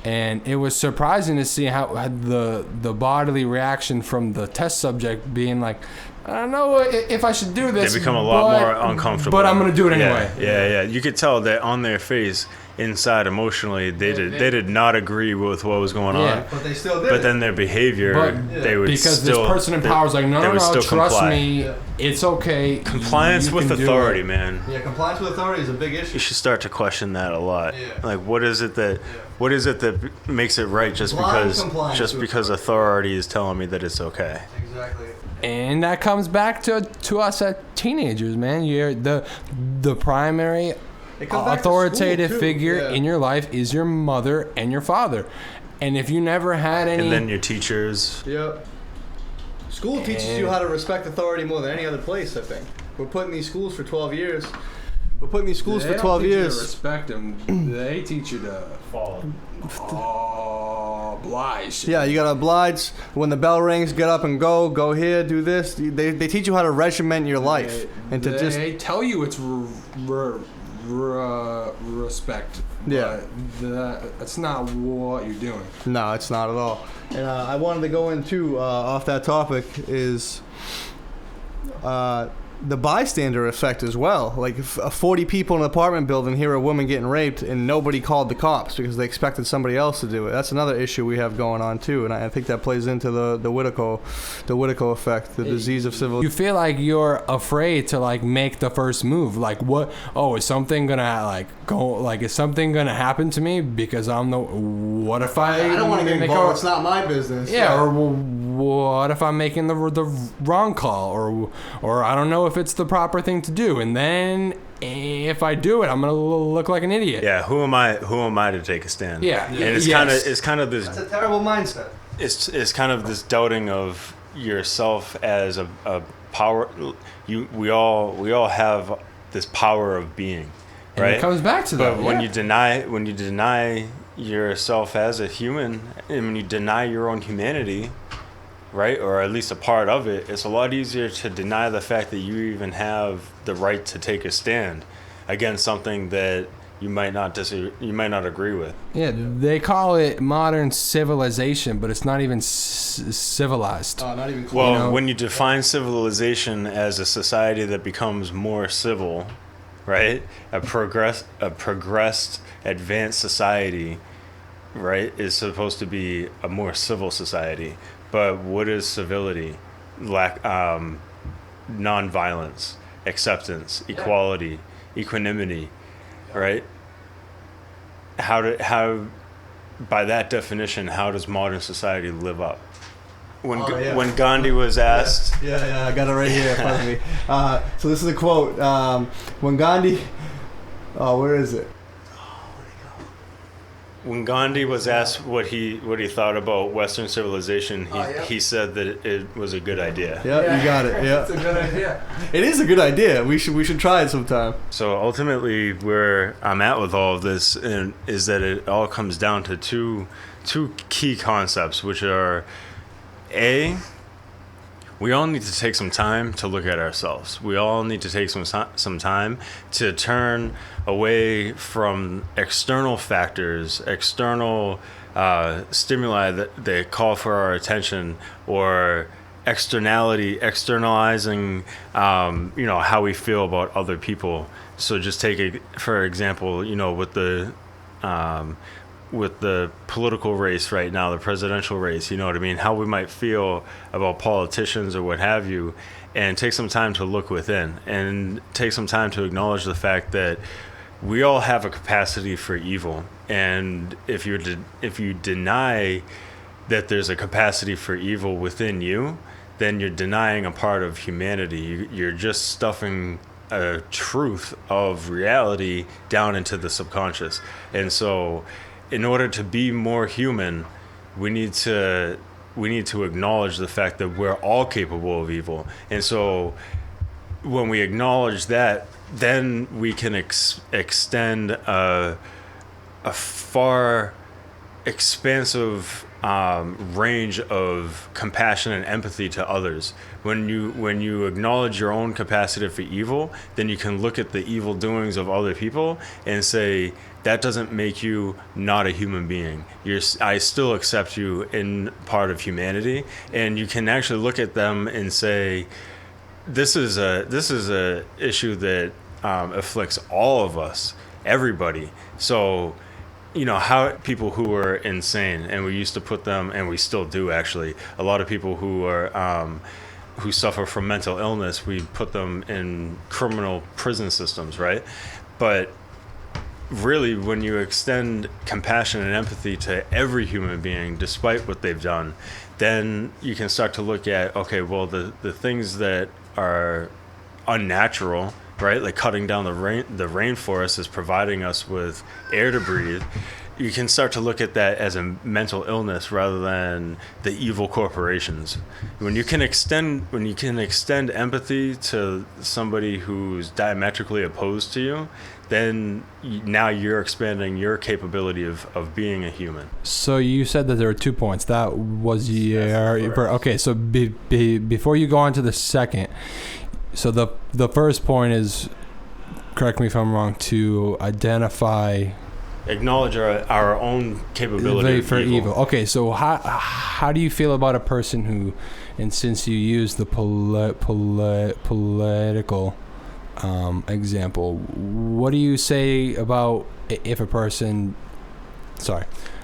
and it was surprising to see how the bodily reaction from the test subject being like, I don't know if I should do this. They become a lot more uncomfortable. But I'm going to do it anyway. Yeah. You could tell that on their face, inside emotionally, they did not agree with what was going on. But they still did. But then their behavior, they would because still... this person in power is like, no, trust comply. me, it's okay. Compliance with authority, man. Yeah, compliance with authority is a big issue. You should start to question that a lot. Like, what is it that makes it right just because authority is telling me that it's okay? Exactly. And that comes back to us as teenagers, man. You're the primary authoritative figure in your life is your mother and your father. And if you never had any... And then your teachers. Yep. School teaches you how to respect authority more than any other place, I think. We're putting these schools for 12 years. They don't teach you to respect them. They teach you to follow. Oblige. Yeah, you gotta oblige. When the bell rings, get up and go here, do this. They teach you how to regiment your life. They tell you it's respect. Yeah. But that's not what you're doing. No, it's not at all. And I wanted to go into, off that topic, is the bystander effect as well. Like, if 40 people in an apartment building hear a woman getting raped and nobody called the cops because they expected somebody else to do it. That's another issue we have going on too, and I think that plays into the Wetiko effect, the disease of civilization. You feel like you're afraid to like make the first move. Like, what? Oh, is something gonna like go? Like, is something gonna happen to me because I'm the? What if I don't want to get make involved. It's not my business. Yeah, or what if I'm making the wrong call, or I don't know if it's the proper thing to do, and then if I do it, I'm gonna look like an idiot. Yeah, who am I to take a stand? Yeah, and it's kind of this. That's a terrible mindset. It's kind of this doubting of yourself as a power. We all have this power of being, right? And it comes back to that. But when you deny yourself as a human, and when you deny your own humanity, right, or at least a part of it, it's a lot easier to deny the fact that you even have the right to take a stand against something that you might not agree with. Yeah, they call it modern civilization, but it's not even civilized. Not even close. Well, when you define civilization as a society that becomes more civil, right, a progressed, advanced society, right, is supposed to be a more civil society. But what is civility? Non-violence, acceptance, equality, equanimity, right? How by that definition, how does modern society live up? When Gandhi was asked, yeah, I got it right here in front of me. So this is a quote. When Gandhi, where is it? When Gandhi was asked what he thought about Western civilization, he said that it was a good idea. Yeah, you got it. Yeah, it's a good idea. It is a good idea. We should try it sometime. So ultimately, where I'm at with all of this is that it all comes down to two key concepts, which are A, we all need to take some time to look at ourselves. We all need to take some time to turn away from external factors, external stimuli that call for our attention, or externalizing, how we feel about other people. So just take it for example, with the political race right now, the presidential race, you know what I mean? How we might feel about politicians or what have you, and take some time to look within and take some time to acknowledge the fact that we all have a capacity for evil. And if you deny that there's a capacity for evil within you, then you're denying a part of humanity. You're just stuffing a truth of reality down into the subconscious. And so in order to be more human, we need to acknowledge the fact that we're all capable of evil. And so when we acknowledge that, then we can extend a far expansive range of compassion and empathy to others. When you acknowledge your own capacity for evil, then you can look at the evil doings of other people and say, that doesn't make you not a human being. I still accept you in part of humanity, and you can actually look at them and say, this is a issue that afflicts all of us, everybody. So, how people who are insane, and we used to put them, and we still do actually, a lot of people who are who suffer from mental illness, we put them in criminal prison systems, right? But really, when you extend compassion and empathy to every human being, despite what they've done, then you can start to look at, okay, well, the things that are unnatural, right, like cutting down the rainforest is providing us with air to breathe. You can start to look at that as a mental illness rather than the evil corporations. When you can extend empathy to somebody who's diametrically opposed to you, then now you're expanding your capability of being a human. So you said that there were 2 points. That was okay. So before you go on to the second, so the first point is correct me if I'm wrong, to identify, acknowledge our own capability for evil. Okay, so how do you feel about a person who, and since you use the political example, what do you say about if a person,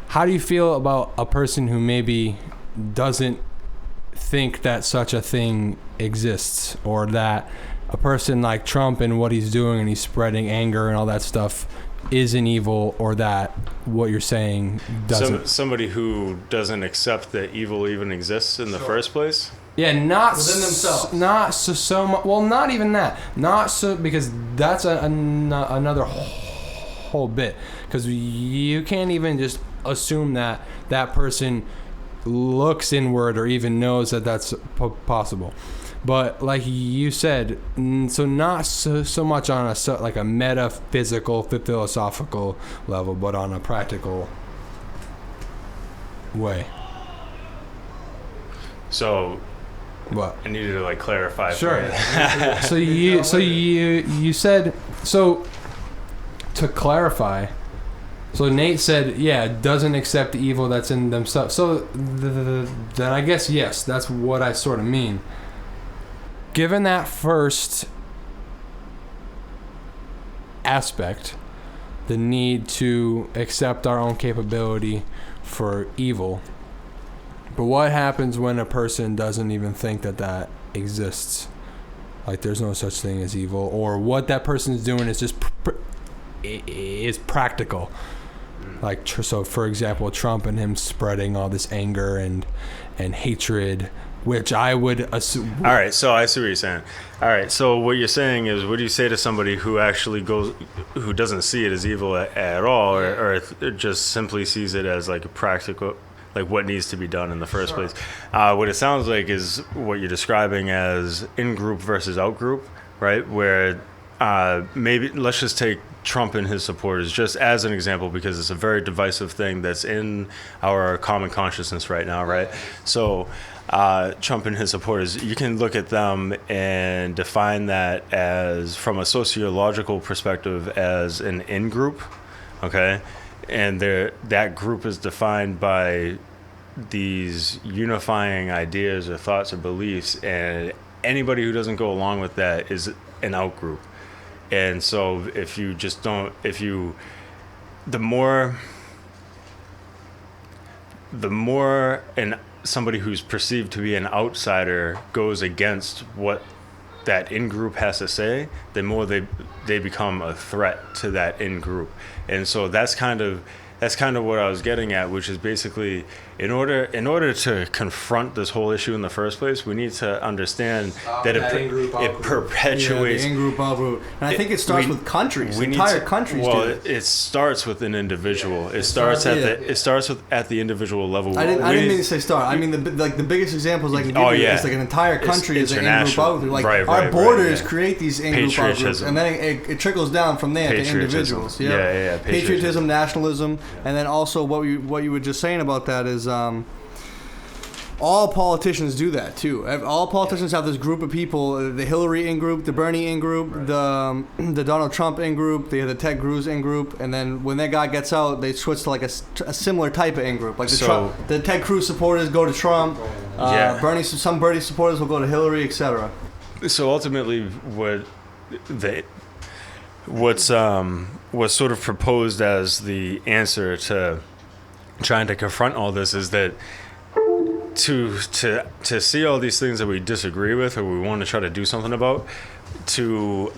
how do you feel about a person who maybe doesn't think that such a thing exists, or that a person like Trump and what he's doing and he's spreading anger and all that stuff isn't evil, or that what you're saying doesn't? Somebody who doesn't accept that evil even exists in the first place? Yeah, not within themselves. Not so well, not even that. Not so, because that's another whole bit. Because you can't even just assume that that person looks inward or even knows that that's possible. But like you said, so not so much on a metaphysical, philosophical level, but on a practical way. So what? I needed to clarify. Sure. so you said, so to clarify, so Nate said, yeah, doesn't accept the evil that's in themselves. So then I guess, yes, that's what I sort of mean. Given that first aspect, the need to accept our own capability for evil, but what happens when a person doesn't even think that exists? Like there's no such thing as evil, or what that person's doing is just is practical. Like, so for example, Trump and him spreading all this anger and hatred, which I would assume. All right, so I see what you're saying. All right, so what you're saying is, what do you say to somebody who actually who doesn't see it as evil at all, or just simply sees it as like a practical, like what needs to be done in the first place? What it sounds like is what you're describing as in-group versus out-group, right? Where maybe, let's just take Trump and his supporters just as an example, because it's a very divisive thing that's in our common consciousness right now, right? So Trump and his supporters, you can look at them and define that as, from a sociological perspective, as an in-group, okay? And that group is defined by these unifying ideas or thoughts or beliefs, and anybody who doesn't go along with that is an out-group. And so the more somebody who's perceived to be an outsider goes against what that in-group has to say, the more they become a threat to that in-group. And so that's kind of what I was getting at, which is basically, in order to confront this whole issue in the first place, we need to understand that it perpetuates. Yeah, the in-group out-group. And I think it starts with countries. Entire countries do this. It starts with an individual. It starts at the individual level. I didn't mean to say start. I mean the biggest examples I can give you is like an entire country is an in-group out-group. Like our borders create these in-group out-groups, and then it trickles down from there to individuals. Yeah. Patriotism, nationalism, and then also what you were just saying about that is all politicians do that too. All politicians have this group of people: the Hillary in-group, the Bernie in-group, the Donald Trump in-group, the Ted Cruz in-group, and then when that guy gets out, they switch to like a similar type of in-group. Like the Ted Cruz supporters go to Trump. Some Bernie supporters will go to Hillary, etc. So ultimately, what's sort of proposed as the answer to trying to confront all this is that to see all these things that we disagree with or we want to try to do something about, to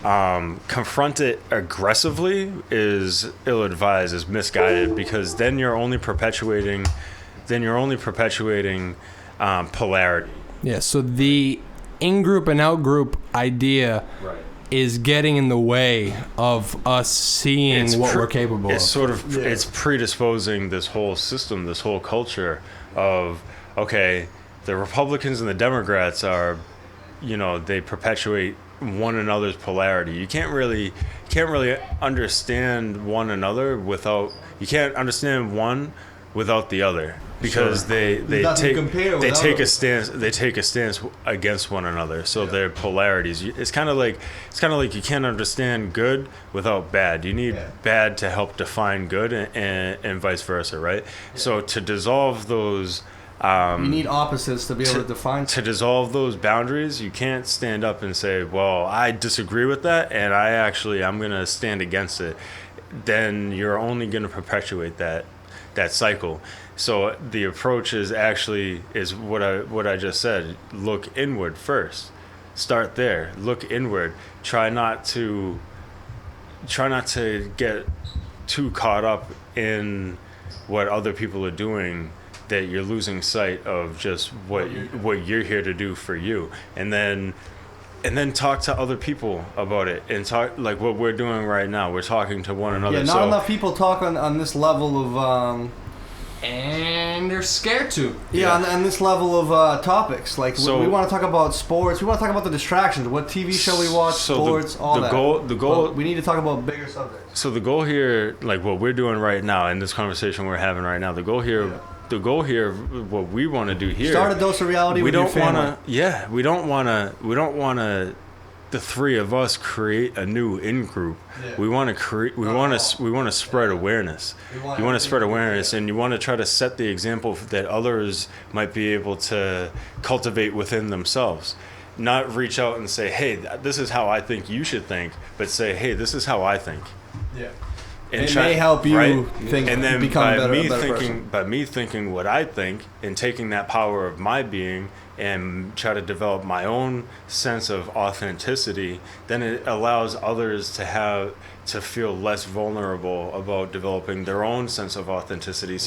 confront it aggressively is ill-advised, is misguided, because then you're only perpetuating polarity. Yeah, so the in-group and out-group idea is getting in the way of us seeing what we're capable of. It's predisposing this whole system, this whole culture of, okay, the Republicans and the Democrats are, they perpetuate one another's polarity. You can't really understand one another you can't understand one without the other. because they Nothing to compare without take it. a stance against one another. So they're polarities. It's kind of like you can't understand good without bad. You need bad to help define good, and vice versa, right? So to dissolve those. You need opposites to be able to define. To dissolve those boundaries, you can't stand up and say, well, I disagree with that, and I'm going to stand against it. Then you're only going to perpetuate that cycle. So the approach is what I just said. Look inward first. Start there. Look inward. Try not to get too caught up in what other people are doing, that you're losing sight of just what you're here to do for you. And then talk to other people about it, and talk like what we're doing right now. We're talking to one another. Yeah, not enough people talk on this level of and they're scared to. Yeah, on this level of topics. Like, we want to talk about sports. We want to talk about the distractions. What TV show we watch, sports, all that. The goal. But we need to talk about bigger subjects. So the goal here, like what we're doing right now in this conversation we're having right now, the goal here, what we want to do here. Start a dose of reality with your family. We don't want to. The three of us create a new in-group. Yeah. We want to create. We want to spread awareness. You want to spread awareness, and you want to try to set the example that others might be able to cultivate within themselves. Not reach out and say, "Hey, this is how I think you should think," but say, "Hey, this is how I think." Yeah. And it may help you think, and then become by a better thinking, person. by me thinking what I think and taking that power of my being and try to develop my own sense of authenticity, then it allows others to feel less vulnerable about developing their own sense of authenticity,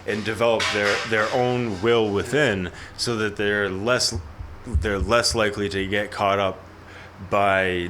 and develop their own will within, so that they're less likely to get caught up by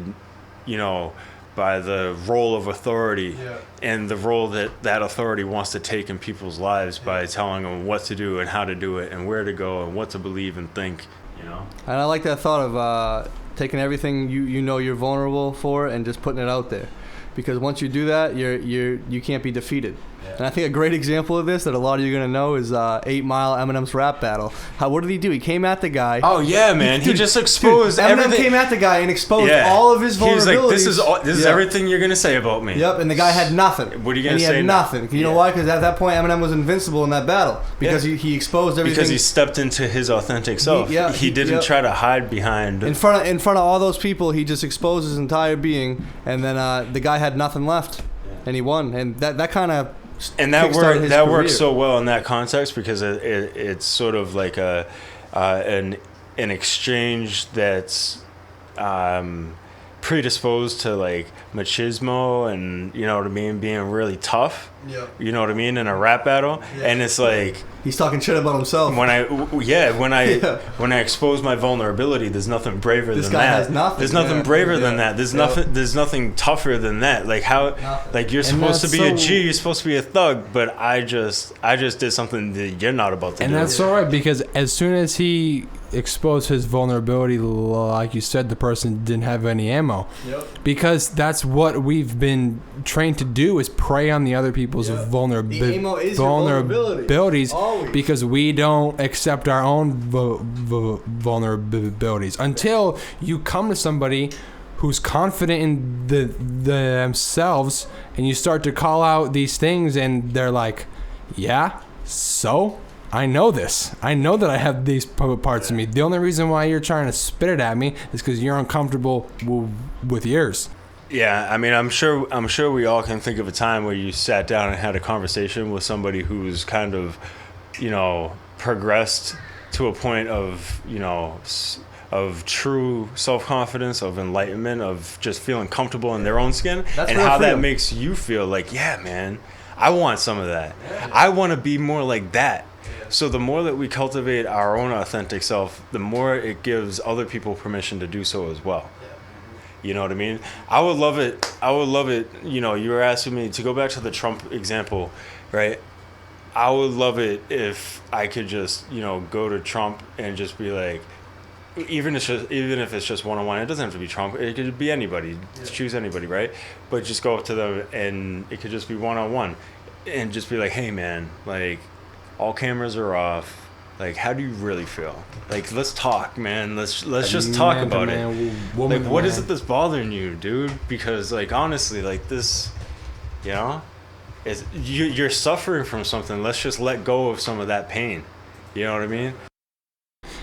the role of authority and the role that authority wants to take in people's lives by telling them what to do and how to do it and where to go and what to believe and think, And I like that thought of taking everything you're vulnerable for and just putting it out there, because once you do that, you can't be defeated. And I think a great example of this that a lot of you are going to know is 8 Mile Eminem's rap battle. What did he do? He came at the guy. Oh, yeah, man. He just exposed everything. Eminem came at the guy and exposed all of his vulnerabilities. He was like, this is everything you're going to say about me. Yep, and the guy had nothing. What are you going to say? He had nothing. You know why? Because at that point, Eminem was invincible in that battle. Because he exposed everything. Because he stepped into his authentic self. He didn't try to hide behind. In front of all those people, he just exposed his entire being. And then the guy had nothing left. And he won. And that kind of... And that works so well in that context, because it's sort of like an exchange that's predisposed to like machismo and, you know what I mean, being really tough. Yeah. You know what I mean, in a rap battle. Yeah. And it's like he's talking shit about himself. When I expose my vulnerability, there's nothing braver than that. This guy has nothing. There's nothing braver than that. There's nothing tougher than that. Like like you're supposed to be a G, you're supposed to be a thug, but I just did something that you're not about to do. And that's all right, because as soon as he exposed his vulnerability, like you said, the person didn't have any ammo. Yep. Because that's what we've been trained to do, is prey on the other people's vulnerabilities, always. Because we don't accept our own vulnerabilities until you come to somebody who's confident in themselves, and you start to call out these things, and they're like, yeah, so I know this. I know that I have these parts of me. The only reason why you're trying to spit it at me is because you're uncomfortable with yours. Yeah, I mean, I'm sure we all can think of a time where you sat down and had a conversation with somebody who's kind of, progressed to a point of, of true self-confidence, of enlightenment, of just feeling comfortable in their own skin, and how that makes you feel like, yeah, man, I want some of that. I want to be more like that. So the more that we cultivate our own authentic self, the more it gives other people permission to do so as well. You know what I mean? I would love it. You were asking me to go back to the Trump example, right? I would love it if I could just, go to Trump and just be like, even if it's just one-on-one, it doesn't have to be Trump. It could be anybody. Just choose anybody, right? But just go up to them, and it could just be one-on-one, and just be like, hey, man, like, all cameras are off. Like, how do you really feel? Like, let's talk, man. Let's just talk about it. Like, what is it that's bothering you, dude? Because, like, honestly, like, this, you know, you're suffering from something. Let's just let go of some of that pain. You know what I mean?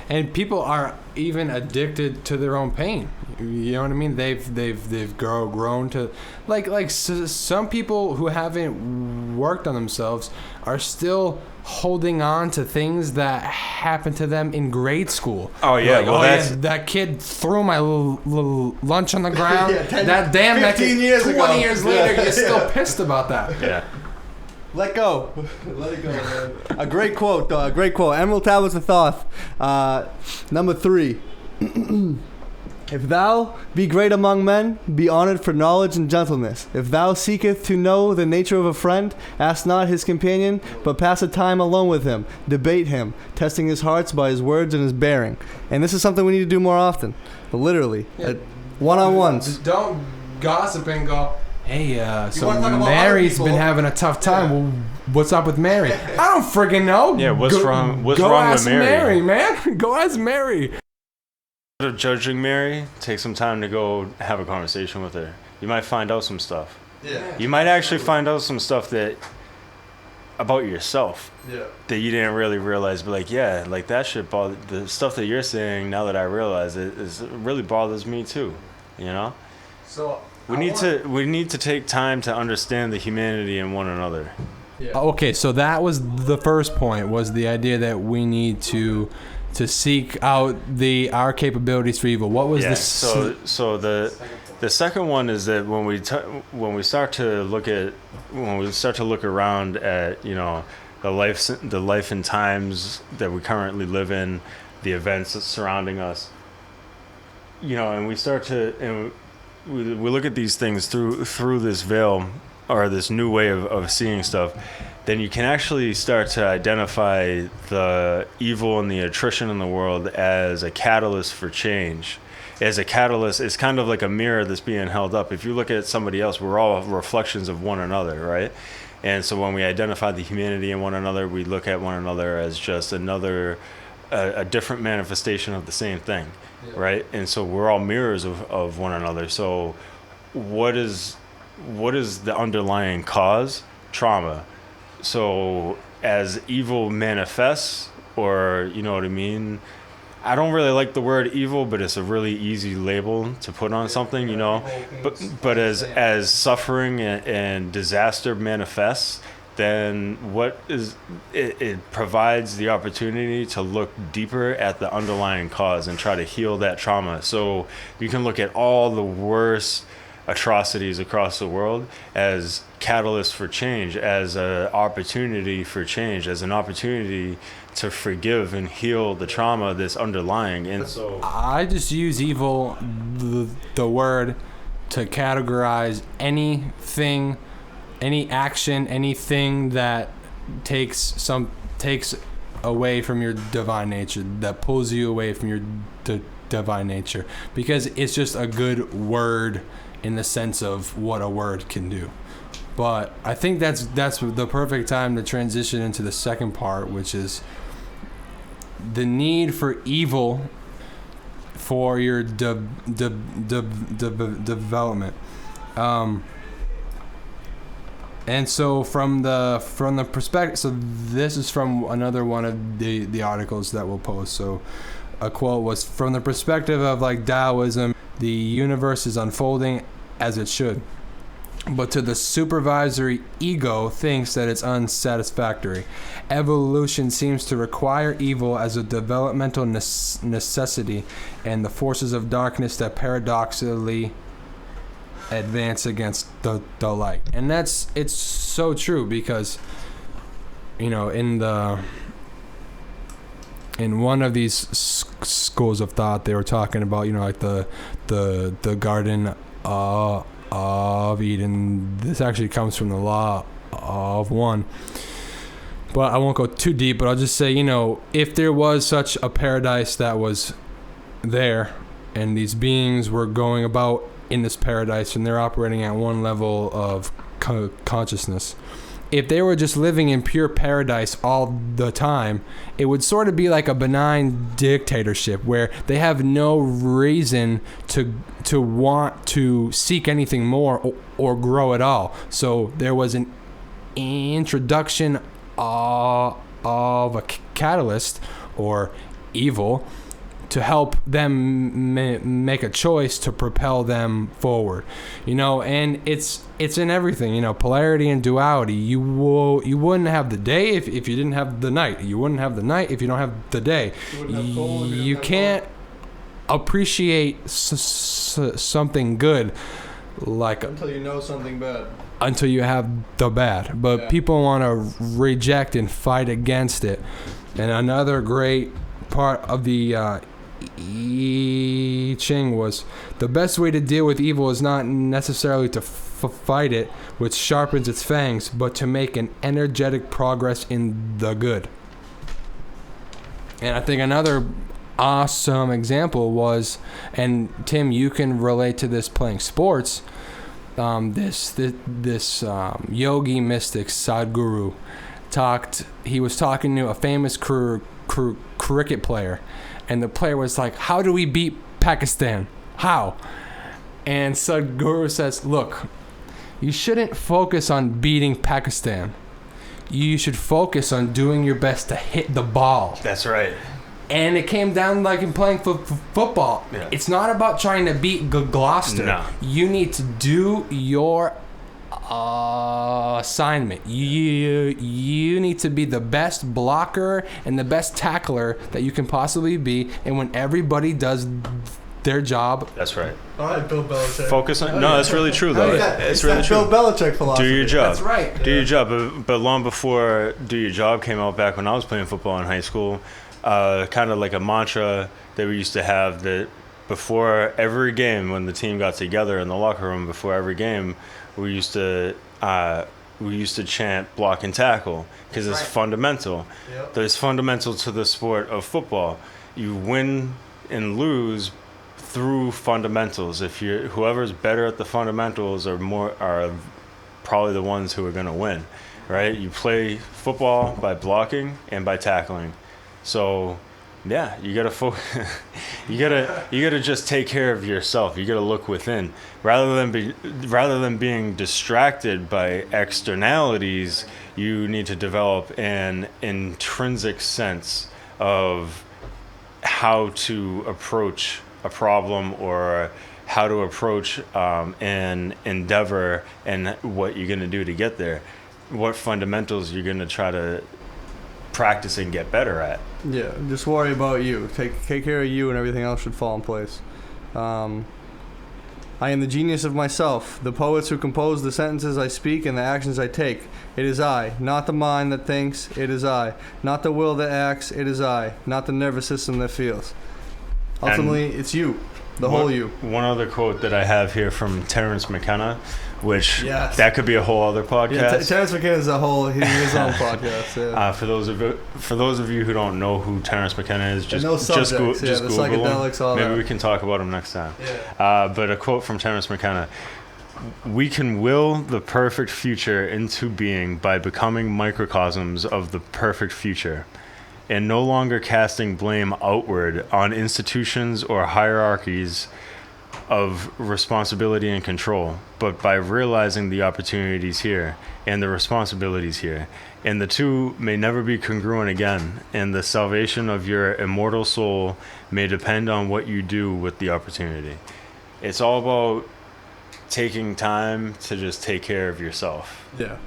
And people are even addicted to their own pain. You know what I mean? They've grown to like some people who haven't worked on themselves are still holding on to things that happened to them in grade school. Oh yeah, like, that kid threw my little lunch on the ground. That kid, years 20 ago. years later, you're still pissed about that. Yeah. Let go. Let it go, man. A great quote, though. A great quote. Emerald Tablets of Thoth. Number 3. If thou be great among men, be honored for knowledge and gentleness. If thou seeketh to know the nature of a friend, ask not his companion, but pass a time alone with him. Debate him, testing his hearts by his words and his bearing. And this is something we need to do more often. Literally. Yeah. One-on-ones. Don't gossip and go, hey, so wanna talk about Mary's other been people? having a tough time. Well, what's up with Mary? I don't friggin' know. Yeah, what's wrong with ask Mary? Man. Go ask Mary. Instead of judging Mary, take some time to go have a conversation with her. You might find out some stuff. Yeah. You might actually find out some stuff that about yourself Yeah. that you didn't really realize. But like, yeah, like that shit bother the stuff that you're saying. Now that I realize it really bothers me too. You know. So We need to take time to understand the humanity in one another. Yeah. Okay, so that was the first point, was the idea that we need to seek out our capabilities for evil. What was Yeah. this? So the second one is that when we start to look around at, you know, the life and times that we currently live in, the events surrounding us, you know, and we start to we look at these things through this veil or this new way of seeing stuff, then you can actually start to identify the evil and the attrition in the world as a catalyst for change. As a catalyst, it's kind of like a mirror that's being held up. If you look at somebody else, we're all reflections of one another, right? And so when we identify the humanity in one another, we look at one another as just another, a different manifestation of the same thing, right? And so we're all mirrors of one another. So what is the underlying cause? Trauma. So as evil manifests, or, you know what I mean? I don't really like the word evil, but it's a really easy label to put on something, you know. But as suffering and disaster manifests, then it provides the opportunity to look deeper at the underlying cause and try to heal that trauma. So you can look at all the worst atrocities across the world as catalysts for change, as an opportunity for change, as an opportunity to forgive and heal the trauma that's underlying. And so I just use evil, the word, to categorize anything, any action, anything that takes away from your divine nature, that pulls you away from your divine nature, because it's just a good word in the sense of what a word can do. But I think that's the perfect time to transition into the second part, which is the need for evil for your development. And so from the perspective, so this is from another one of the articles that we'll post. So a quote was, from the perspective of like Taoism, the universe is unfolding as it should, but to the supervisory ego thinks that it's unsatisfactory. Evolution seems to require evil as a developmental necessity, and the forces of darkness that paradoxically advance against the light. And it's so true, because, you know, in one of these schools of thought, they were talking about, you know, like the Garden of Eden. This actually comes from the Law of One. But I won't go too deep, but I'll just say, you know, if there was such a paradise that was there, and these beings were going about in this paradise, and they're operating at one level of consciousness, if they were just living in pure paradise all the time, it would sort of be like a benign dictatorship where they have no reason to want to seek anything more or grow at all. So there was an introduction of a catalyst or evil to help them make a choice to propel them forward, and it's in everything, polarity and duality. You wouldn't have the day if you didn't have the night. You wouldn't have the night if you don't have the day. You can't appreciate something good like until you know something bad. Until you have the bad. But people want to reject and fight against it. And another great part of the I Ching was the best way to deal with evil is not necessarily to fight it, which sharpens its fangs, but to make an energetic progress in the good. And I think another awesome example was, and Tim, you can relate to this playing sports, this yogi mystic Sadhguru he was talking to a famous cricket player, and the player was like, how do we beat Pakistan? How? And Sadhguru says, look, you shouldn't focus on beating Pakistan. You should focus on doing your best to hit the ball. That's right. And it came down like in playing football. Yeah. It's not about trying to beat Gloucester. No. You need to do your assignment. You need to be the best blocker and the best tackler that you can possibly be. And when everybody does their job, that's right. All right, Bill Belichick. Focus on. No, that's really true though. It's really true. Bill Belichick philosophy. Do your job. That's right. Do your job. But long before "Do Your Job" came out, back when I was playing football in high school, kind of like a mantra that we used to have, that before every game, when the team got together in the locker room before every game, we used to chant block and tackle, because it's fundamental. Yep. It's fundamental to the sport of football. You win and lose through fundamentals. If whoever's better at the fundamentals are probably the ones who are going to win, right? You play football by blocking and by tackling. So yeah, you gotta you gotta just take care of yourself. You gotta look within, rather than being distracted by externalities. You need to develop an intrinsic sense of how to approach a problem, or how to approach an endeavor, and what you're gonna do to get there. What fundamentals you're gonna try to practice and get better at. Yeah, just worry about you. Take care of you, and everything else should fall in place. I am the genius of myself, the poets who compose the sentences I speak and the actions I take. It is I, not the mind that thinks, it is I. Not the will that acts, it is I. Not the nervous system that feels. Ultimately, it's you, the whole you. One other quote that I have here from Terence McKenna, which that could be a whole other podcast. Yeah, Terence McKenna is his own podcast. Yeah. For those of you who don't know who Terence McKenna is, just Google psychedelics, all Maybe that. we can talk about him next time. Yeah. But a quote from Terence McKenna: "We can will the perfect future into being by becoming microcosms of the perfect future, and no longer casting blame outward on institutions or hierarchies of responsibility and control, but by realizing the opportunities here and the responsibilities here. And the two may never be congruent again, and the salvation of your immortal soul may depend on what you do with the opportunity." It's all about taking time to just take care of yourself. Yeah.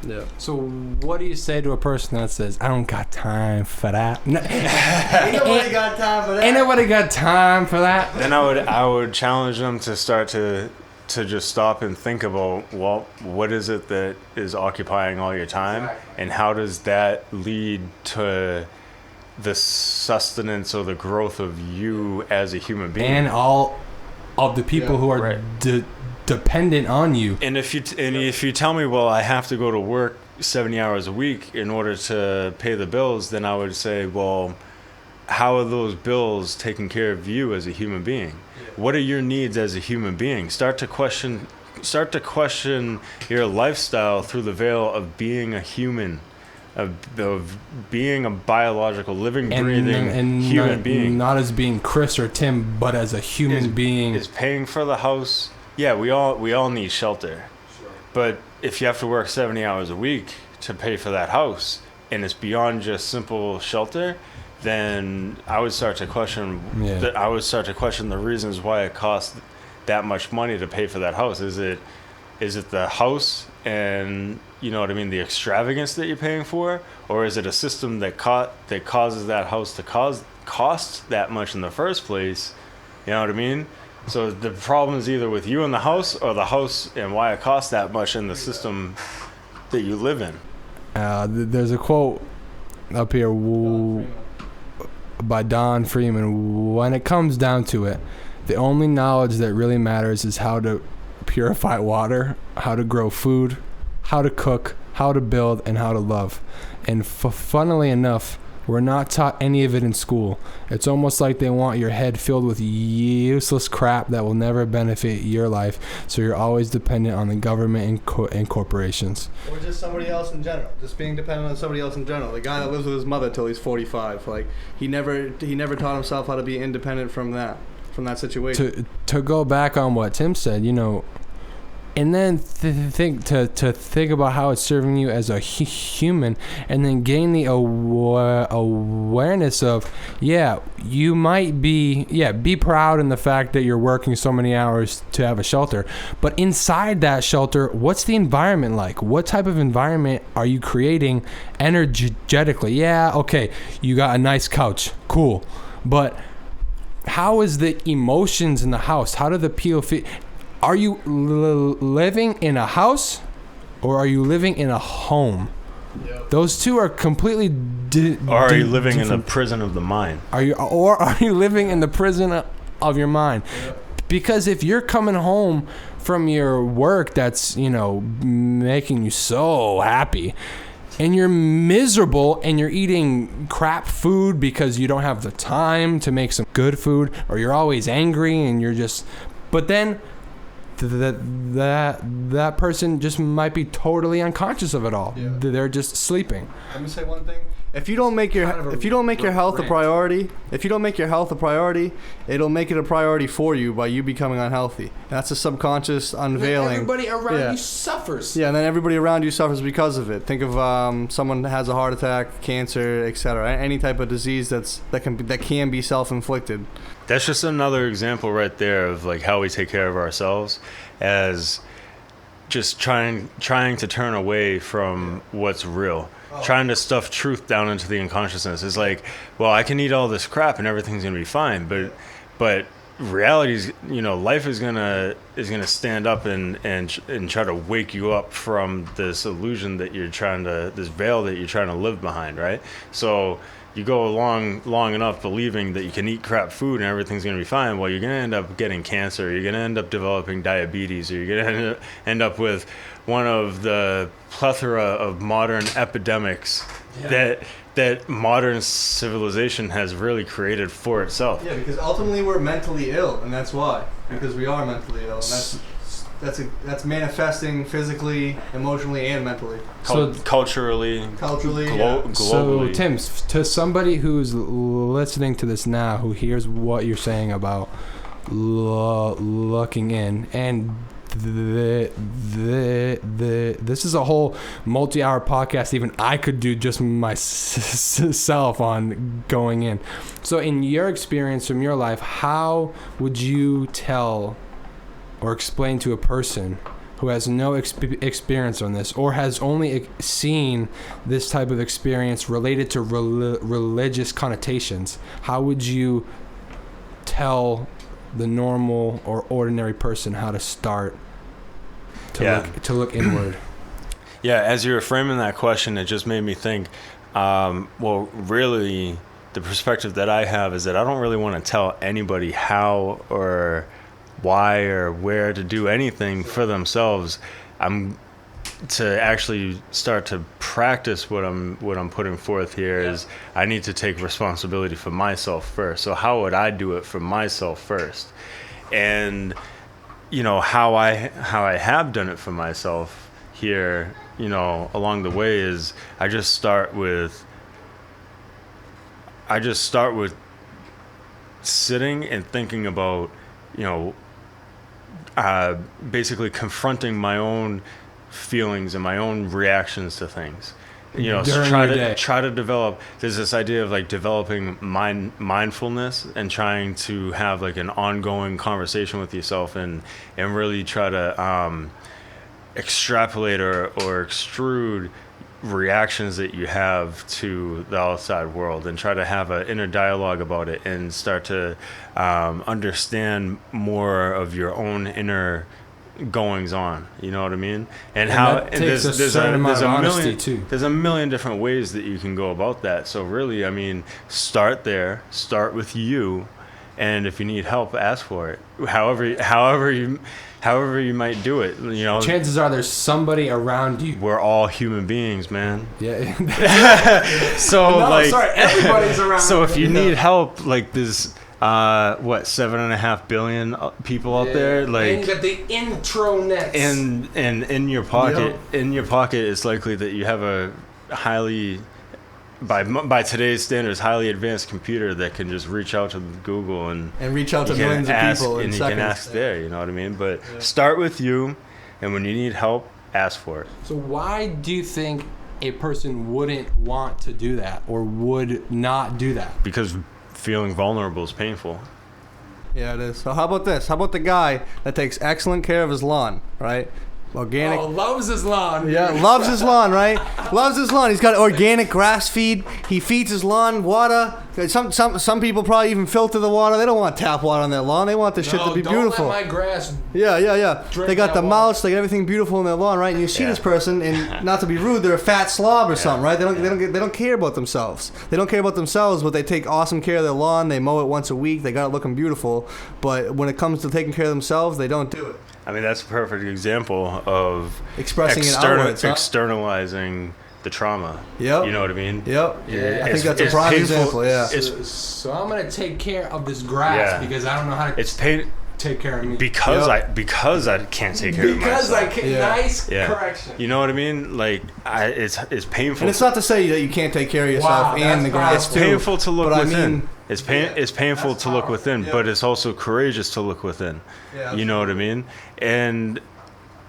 Yeah. So what do you say to a person that says, I don't got time for that? No, Ain't nobody got time for that. Ain't nobody got time for that. Then I would challenge them to start to just stop and think about, well, what is it that is occupying all your time? Exactly. And how does that lead to the sustenance or the growth of you as a human being? And all of the people who are dependent on you. And if you tell me, well, I have to go to work 70 hours a week in order to pay the bills, then I would say, well, how are those bills taking care of you as a human being? What are your needs as a human being? Start to question start to question your lifestyle through the veil of being a human, of being a biological, living, breathing human being. Not as being Chris or Tim, but as a human being. Is paying for the house. Yeah, we all need shelter. Sure. But if you have to work 70 hours a week to pay for that house, and it's beyond just simple shelter, then I would start to question. Yeah. I would start to question the reasons why it costs that much money to pay for that house. Is it the house and, you know what I mean, the extravagance that you're paying for, or is it a system that causes that house to cost that much in the first place? You know what I mean? So the problem is either with you and the house, or the house and why it costs that much in the system that you live in. There's a quote up here by Don Freeman. When it comes down to it, the only knowledge that really matters is how to purify water, how to grow food, how to cook, how to build, and how to love. And funnily enough, we're not taught any of it in school. It's almost like they want your head filled with useless crap that will never benefit your life, so you're always dependent on the government and corporations. Or just somebody else in general. Just being dependent on somebody else in general. The guy that lives with his mother till he's 45. Like, he never taught himself how to be independent from that situation. To go back on what Tim said, you know, and then think about how it's serving you as a human, and then gain the awareness of, you might be proud in the fact that you're working so many hours to have a shelter, but inside that shelter, what's the environment like? What type of environment are you creating energetically? Yeah, okay, you got a nice couch, cool, but how is the emotions in the house? How do the people feel? Are you living in a house, or are you living in a home? Yep. Those two are completely or are you living in the prison of the mind? Are you living in the prison of your mind? Yep. Because if you're coming home from your work that's, you know, making you so happy, and you're miserable and you're eating crap food because you don't have the time to make some good food, or you're always angry and you're just, but then that person just might be totally unconscious of it all. Yeah. They're just sleeping. Let me say one thing. If you don't make your health a priority, it'll make it a priority for you by you becoming unhealthy. That's a subconscious unveiling. And everybody around you suffers. Yeah, and then everybody around you suffers because of it. Think of someone that has a heart attack, cancer, etc. Any type of disease that can be self-inflicted. That's just another example right there of like how we take care of ourselves, as just trying to turn away from what's real. Trying to stuff truth down into the unconsciousness. It's like, well, I can eat all this crap and everything's gonna be fine, but reality is, you know, life is gonna stand up and try to wake you up from this illusion that this veil that you're trying to live behind, right? So you go long enough believing that you can eat crap food and everything's going to be fine, well, you're going to end up getting cancer, you're going to end up developing diabetes, or you're going to end up with one of the plethora of modern epidemics that modern civilization has really created for itself. Yeah, because ultimately we're mentally ill, and that's why. Because we are mentally ill, and that's manifesting physically, emotionally, and mentally. Culturally, globally. So, Tim, to somebody who's listening to this now, who hears what you're saying about looking in, and this is a whole multi-hour podcast even I could do just myself on going in. So, in your experience from your life, how would you tell or explain to a person who has no experience on this, or has only seen this type of experience related to religious connotations, how would you tell the normal or ordinary person how to start to look inward? Yeah, as you were framing that question, it just made me think, well, really, the perspective that I have is that I don't really want to tell anybody how or why or where to do anything for themselves. I'm to actually start to practice what I'm putting forth here is I need to take responsibility for myself first. So how would I do it for myself first? And how I have done it for myself here, along the way is I just start with sitting and thinking about, basically confronting my own feelings and my own reactions to things. Try to develop. There's this idea of like developing mindfulness and trying to have like an ongoing conversation with yourself and really try to extrapolate or extrude reactions that you have to the outside world and try to have an inner dialogue about it and start to understand more of your own inner goings on, you know what I mean? And how that takes there's a million different ways that you can go about that. So really, I mean, start with you, and if you need help, ask for it. However you might do it, chances are there's somebody around you. We're all human beings, man. Yeah. Everybody's around. So if you need help, like this 7.5 billion people out there, like, and you got the intronets, and in your pocket, it's likely that you have a highly, by today's standards, highly advanced computer that can just reach out to Google and reach out to millions of people in and you seconds. can ask there, you know what I mean? But start with you, and when you need help, ask for it. So why do you think a person wouldn't want to do that or would not do that? Because feeling vulnerable is painful. Yeah, it is. So how about this? How about the guy that takes excellent care of his lawn, right? Organic. Oh, loves his lawn. Yeah, loves his lawn, right? Loves his lawn. He's got organic grass feed. He feeds his lawn water. Some people probably even filter the water. They don't want tap water on their lawn. They want the shit to be beautiful. Don't let my grass. Yeah. They got the mulch. They got everything beautiful in their lawn, right? And you see this person, and not to be rude, they're a fat slob or something, right? They don't care about themselves. They don't care about themselves, but they take awesome care of their lawn. They mow it once a week. They got it looking beautiful. But when it comes to taking care of themselves, they don't do it. I mean, that's a perfect example of expressing it outwards, externalizing the trauma. Yep. You know what I mean? Yep. Yeah. I think that's a prime example. Yeah. So I'm gonna take care of this grass because I don't know how to. Take care of me because I can't take care of myself. Because I can't. Nice correction. You know what I mean? Like it's painful. And it's not to say that you can't take care of yourself and the grass too. It's painful to look within. I mean, it's painful to look within, but it's also courageous to look within. Yeah, you know what I mean? And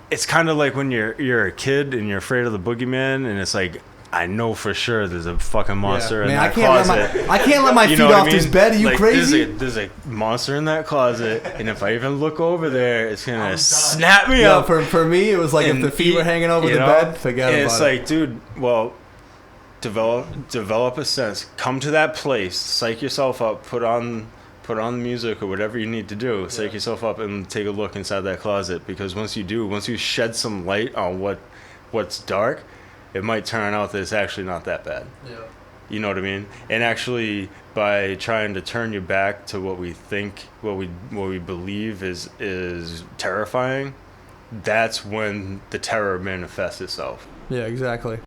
it's kind of like when you're a kid and you're afraid of the boogeyman, and it's like, I know for sure there's a fucking monster in that closet. I can't let my feet off this bed. Are you crazy? There's a monster in that closet, and if I even look over there, it's gonna snap me up. For me, it was like if the feet were hanging over the bed, forget about it. It's like, dude, well, develop a sense. Come to that place, psych yourself up, put on the music or whatever you need to do, psych yourself up, and take a look inside that closet. Because once you shed some light on what's dark, it might turn out that it's actually not that bad. Yeah. You know what I mean? And actually, by trying to turn your back to what we think, what we believe is terrifying, that's when the terror manifests itself. Yeah, exactly.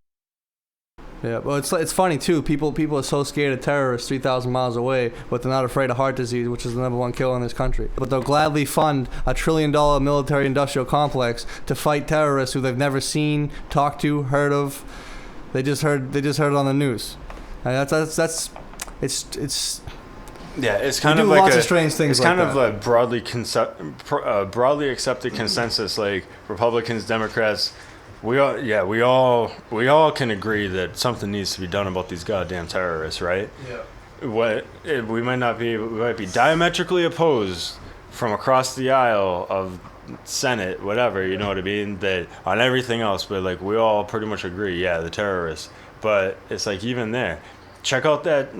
Yeah, well, it's funny too. People are so scared of terrorists 3,000 miles away, but they're not afraid of heart disease, which is the #1 killer in this country. But they'll gladly fund a $1 trillion military-industrial complex to fight terrorists who they've never seen, talked to, heard of. They just heard it on the news. And it's. Yeah, it's kind of like lots of strange things. It's kind of a broadly accepted consensus, like Republicans, Democrats. We all can agree that something needs to be done about these goddamn terrorists, right? Yeah. We might be diametrically opposed from across the aisle of Senate, whatever, you know what I mean, that on everything else, but like we all pretty much agree, the terrorists. But it's like even there, check out that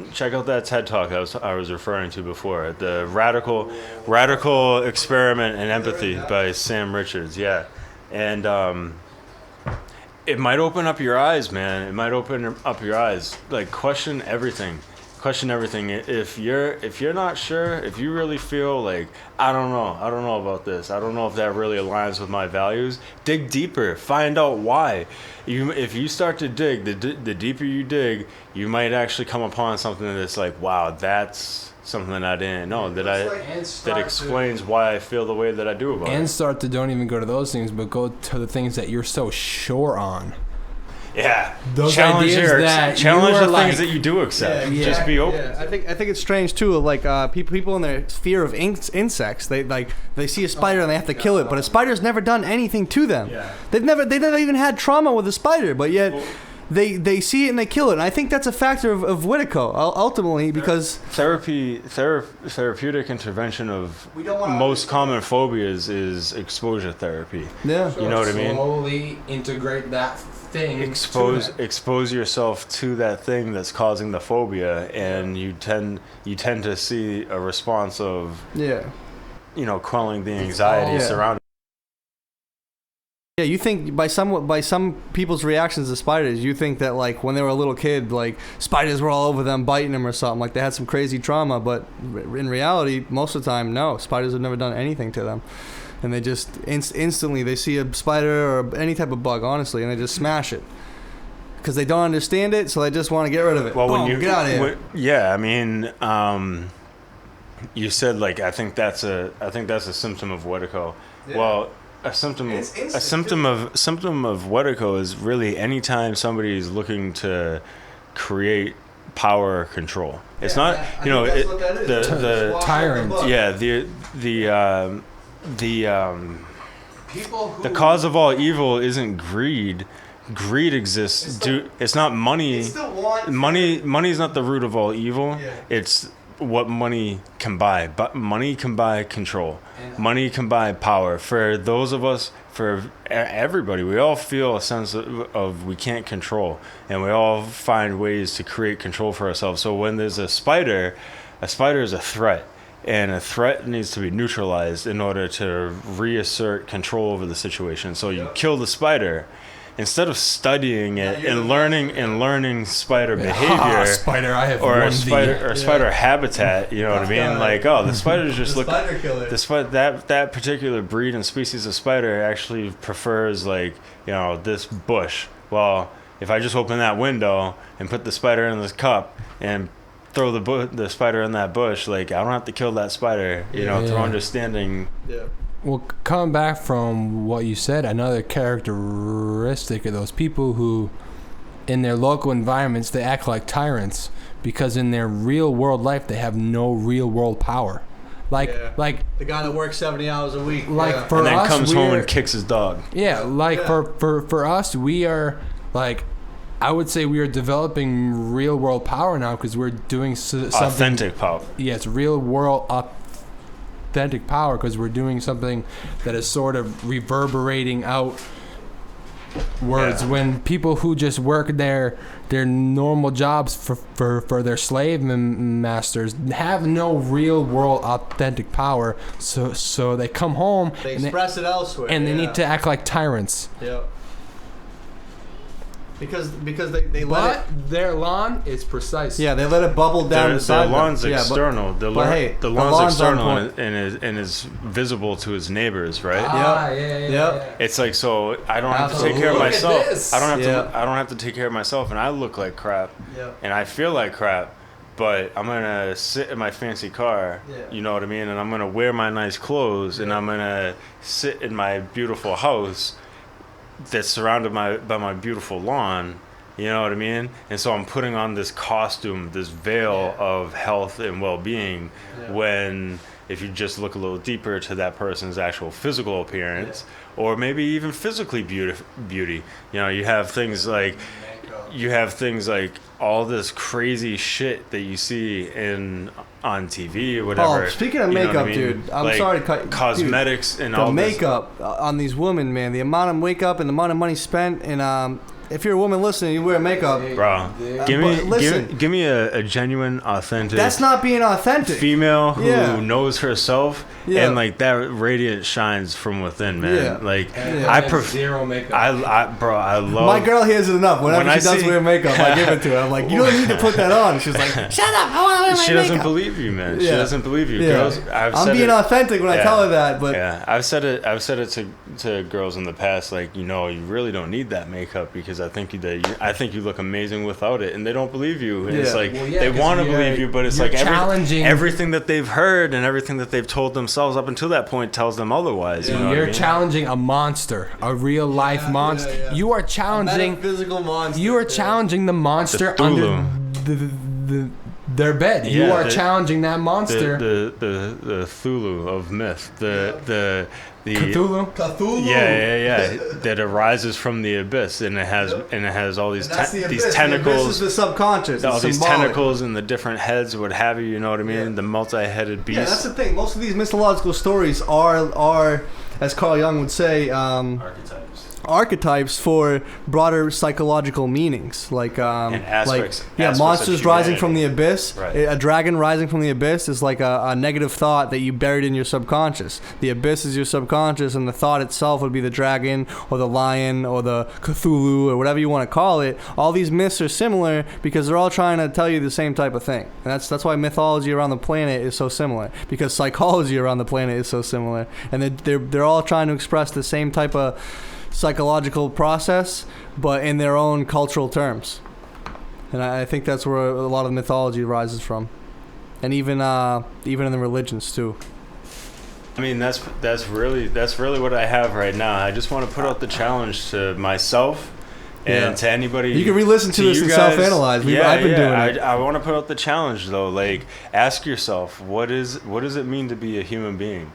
TED Talk I was referring to before, the radical experiment in empathy by Sam Richards, and it might open up your eyes, man. It might open up your eyes. Like, question everything. question everything. If you're not sure, if you really feel like I don't know about this, I don't know if that really aligns with my values, dig deeper, find out why. If you start to dig, the deeper you dig, you might actually come upon something that's like, wow, that's something I didn't know that explains why I feel the way that I do about it. And start to don't even go to those things, but go to the things that you're so sure on. Yeah, those challenge the like, things that you do accept. Yeah, just be open. Yeah. I think it's strange too. Like people in their fear of insects, they see a spider and they have to kill it, but a spider's never done anything to them. Yeah. They've never even had trauma with a spider, but yet they see it and they kill it. And I think that's a factor of Wetiko ultimately, because therapeutic intervention of most common phobias is exposure therapy. Yeah, you know what I mean. Slowly integrate that thing. Expose yourself to that thing that's causing the phobia, and you tend to see a response of quelling the anxiety surrounding. Yeah, you think by some people's reactions to spiders, you think that like when they were a little kid, like spiders were all over them biting them or something, like they had some crazy trauma. But in reality, most of the time, no, spiders have never done anything to them, and they just instantly they see a spider or any type of bug, honestly, and they just smash it because they don't understand it, so they just want to get rid of it. Well, Boom, when you get out of here. I mean, you said like I think that's a symptom of Wetiko. Yeah. Well. A symptom of Wetiko is really anytime somebody is looking to create power or control. It's not the tyrant. Yeah, the cause of all evil isn't greed. Greed exists. It's not money. Money is not the root of all evil. Yeah. It's what money can buy. But money can buy control. Money can buy power. For those of us, for everybody, we all feel a sense of we can't control, and we all find ways to create control for ourselves. So when there's a spider is a threat, and a threat needs to be neutralized in order to reassert control over the situation. So you kill the spider. Instead of studying it and learning spider behavior, spider, I have or spider habitat, you know what I mean? Like, the spider's just that particular breed and species of spider actually prefers this bush. Well, if I just open that window and put the spider in this cup and throw the spider in that bush, like I don't have to kill that spider, through understanding. Yeah. Well, coming back from what you said, another characteristic of those people who, in their local environments, they act like tyrants because in their real world life, they have no real world power. Like the guy that works 70 hours a week. For and then us, comes home and kicks his dog. Yeah, for us, we are like, I would say we are developing real world power now because we're doing something. Authentic power. Yeah, it's real world authentic power because we're doing something that is sort of reverberating out words. When people who just work their normal jobs for their slave masters have no real world authentic power, so they come home they express it elsewhere and they need to act like tyrants. Yeah. Because they let it. Their lawn is precise. Yeah, they let it bubble down inside them. The lawn's external. The lawn's external and is visible to his neighbors, right? Yeah. It's like, so I don't have to take care of myself. I don't have to take care of myself, and I look like crap, and I feel like crap. But I'm gonna sit in my fancy car, you know what I mean, and I'm gonna wear my nice clothes, and I'm gonna sit in my beautiful house that's surrounded by my beautiful lawn, you know what I mean? And so I'm putting on this costume, this veil of health and well-being, when if you just look a little deeper to that person's actual physical appearance, or maybe even physically beauty. You have things like all this crazy shit that you see on TV or whatever. Oh, speaking of makeup, dude, I'm sorry to cut. Cosmetics and all the makeup on these women, man. The amount of makeup and the amount of money spent, and if you're a woman listening, you wear makeup. Bro, give me a genuine, authentic. That's not being authentic. Female who knows herself, and like that radiance shines from within, man. Yeah. Like I prefer zero makeup. I love. My girl hears it enough. Whenever she does wear makeup, I give it to her. I'm like, you don't need to put that on. She's like, shut up, I want to wear my makeup. She doesn't believe you, man. She doesn't believe you. Girls, I'm being authentic when I tell her that, but I've said it to girls in the past, like, you really don't need that makeup because I think you look amazing without it, and they don't believe you. And it's like they want to believe you, but it's like everything that they've heard and everything that they've told themselves up until that point tells them otherwise. You know you're challenging a monster, a real life monster. Yeah. You are challenging a physical monster. You are challenging the monster under their bed. You are challenging that monster. The Thulu of myth. The Cthulhu? Yeah. That arises from the abyss, and it has all these these tentacles. The abyss is the subconscious. All these tentacles and the different heads, what have you. You know what I mean? Yeah. The multi-headed beast. Yeah, that's the thing. Most of these mythological stories are, as Carl Jung would say, archetypes for broader psychological meanings, like aspects monsters rising from the abyss. Right. A dragon rising from the abyss is like a negative thought that you buried in your subconscious. The abyss is your subconscious, and the thought itself would be the dragon or the lion or the Cthulhu or whatever you want to call it. All these myths are similar because they're all trying to tell you the same type of thing, and that's why mythology around the planet is so similar, because psychology around the planet is so similar, and they're all trying to express the same type of psychological process, but in their own cultural terms. And I think that's where a lot of mythology arises from, and even in the religions too. I mean, that's really what I have right now. I just want to put out the challenge to myself and to anybody. You can re-listen to this and self-analyze. I've been doing it. I want to put out the challenge though. Like, ask yourself, what does it mean to be a human being?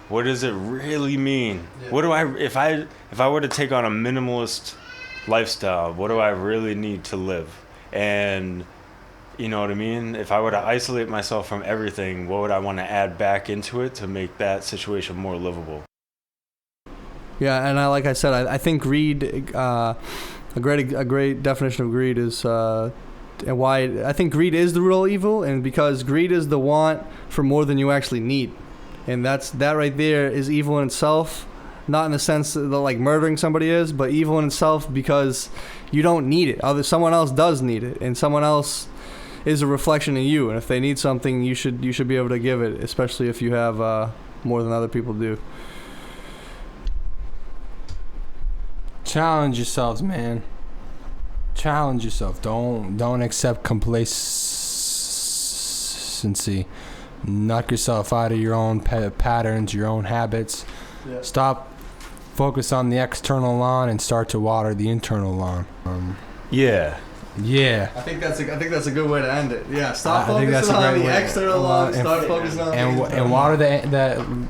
What does it really mean? Yeah. What do if I were to take on a minimalist lifestyle, what do I really need to live? And you know what I mean? If I were to isolate myself from everything, what would I want to add back into it to make that situation more livable? Yeah, and like I said, I think greed, a great definition of greed is, and why I think greed is the real evil, and because greed is the want for more than you actually need. And that right there is evil in itself, not in the sense that like murdering somebody is, but evil in itself because you don't need it. Someone else does need it, and someone else is a reflection of you. And if they need something, you should be able to give it, especially if you have more than other people do. Challenge yourselves, man. Challenge yourself. Don't accept complacency. Knock yourself out of your own patterns, your own habits. Yeah. Stop. Focus on the external lawn and start to water the internal lawn. Yeah. I think that's a good way to end it. Yeah. Stop focusing on the external lawn. Start focusing on and water the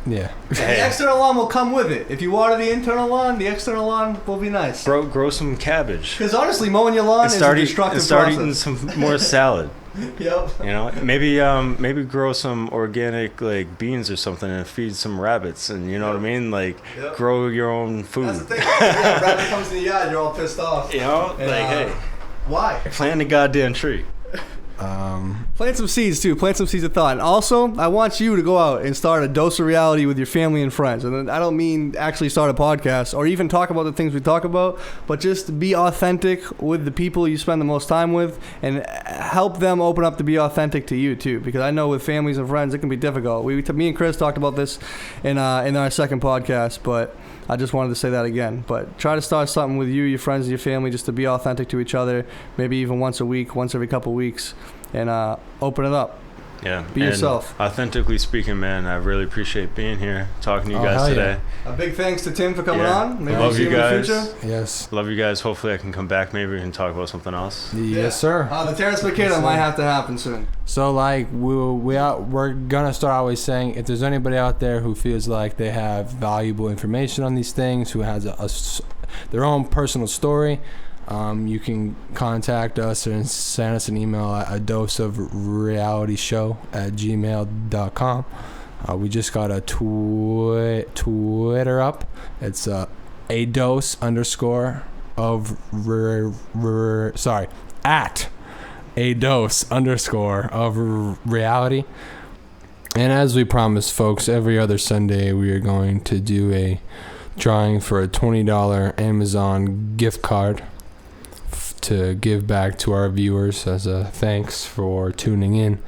yeah. The external lawn will come with it. If you water the internal lawn, the external lawn will be nice. Grow some cabbage. Because honestly, mowing your lawn is a destructive process. Start eating some more salad. Yep. You know, maybe grow some organic like beans or something and feed some rabbits, and you know what I mean, like grow your own food. That's the thing. Yeah, rabbit comes to the yard, you're all pissed off. You know, and, hey, why? Plant a goddamn tree. Plant some seeds too. Plant some seeds of thought. And also, I want you to go out and start a dose of reality with your family and friends. And I don't mean actually start a podcast or even talk about the things we talk about, but just be authentic with the people you spend the most time with, and help them open up to be authentic to you too. Because I know with families and friends, it can be difficult. Me and Chris talked about this in our second podcast, but I just wanted to say that again. But try to start something with you, your friends, and your family, just to be authentic to each other. Maybe even once a week, once every couple of weeks. And open it up. Yeah. Be yourself. Authentically speaking, man, I really appreciate being here, talking to you guys today. Yeah. A big thanks to Tim for coming on. Maybe love you guys. In the future. Yes. Love you guys. Hopefully I can come back. Maybe we can talk about something else. Yes, sir. The Terrence McKenna might have to happen soon. So, like, we're going to start always saying, if there's anybody out there who feels like they have valuable information on these things, who has their own personal story, you can contact us and send us an email at adoseofrealityshow@gmail.com. We just got a Twitter up. It's @adose_. of at a dose _ of reality. And as we promised, folks, every other Sunday we are going to do a drawing for a $20 Amazon gift card to give back to our viewers as a thanks for tuning in.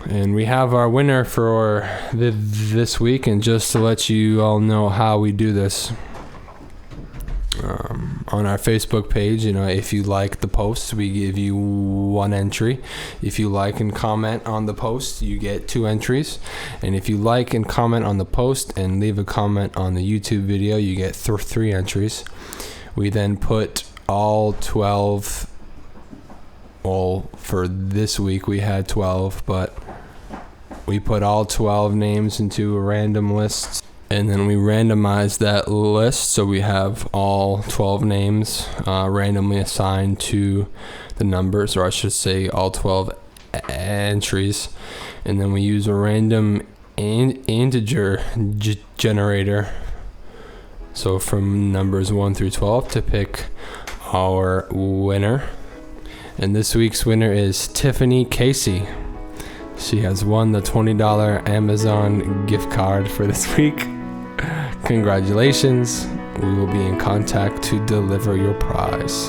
And we have our winner for this week. And just to let you all know how we do this, on our Facebook page, if you like the post, we give you 1 entry. If you like and comment on the post, you get 2 entries. And if you like and comment on the post and leave a comment on the YouTube video, you get 3 entries. We then put all 12, well, for this week we had 12, but we put all 12 names into a random list. And then we randomize that list, so we have all 12 names randomly assigned to the numbers, or I should say all 12 entries. And then we use a random integer generator, so from numbers 1 through 12, to pick our winner. And this week's winner is Tiffany Casey. She has won the $20 Amazon gift card for this week. Congratulations. We will be in contact to deliver your prize.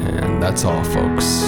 And that's all, folks.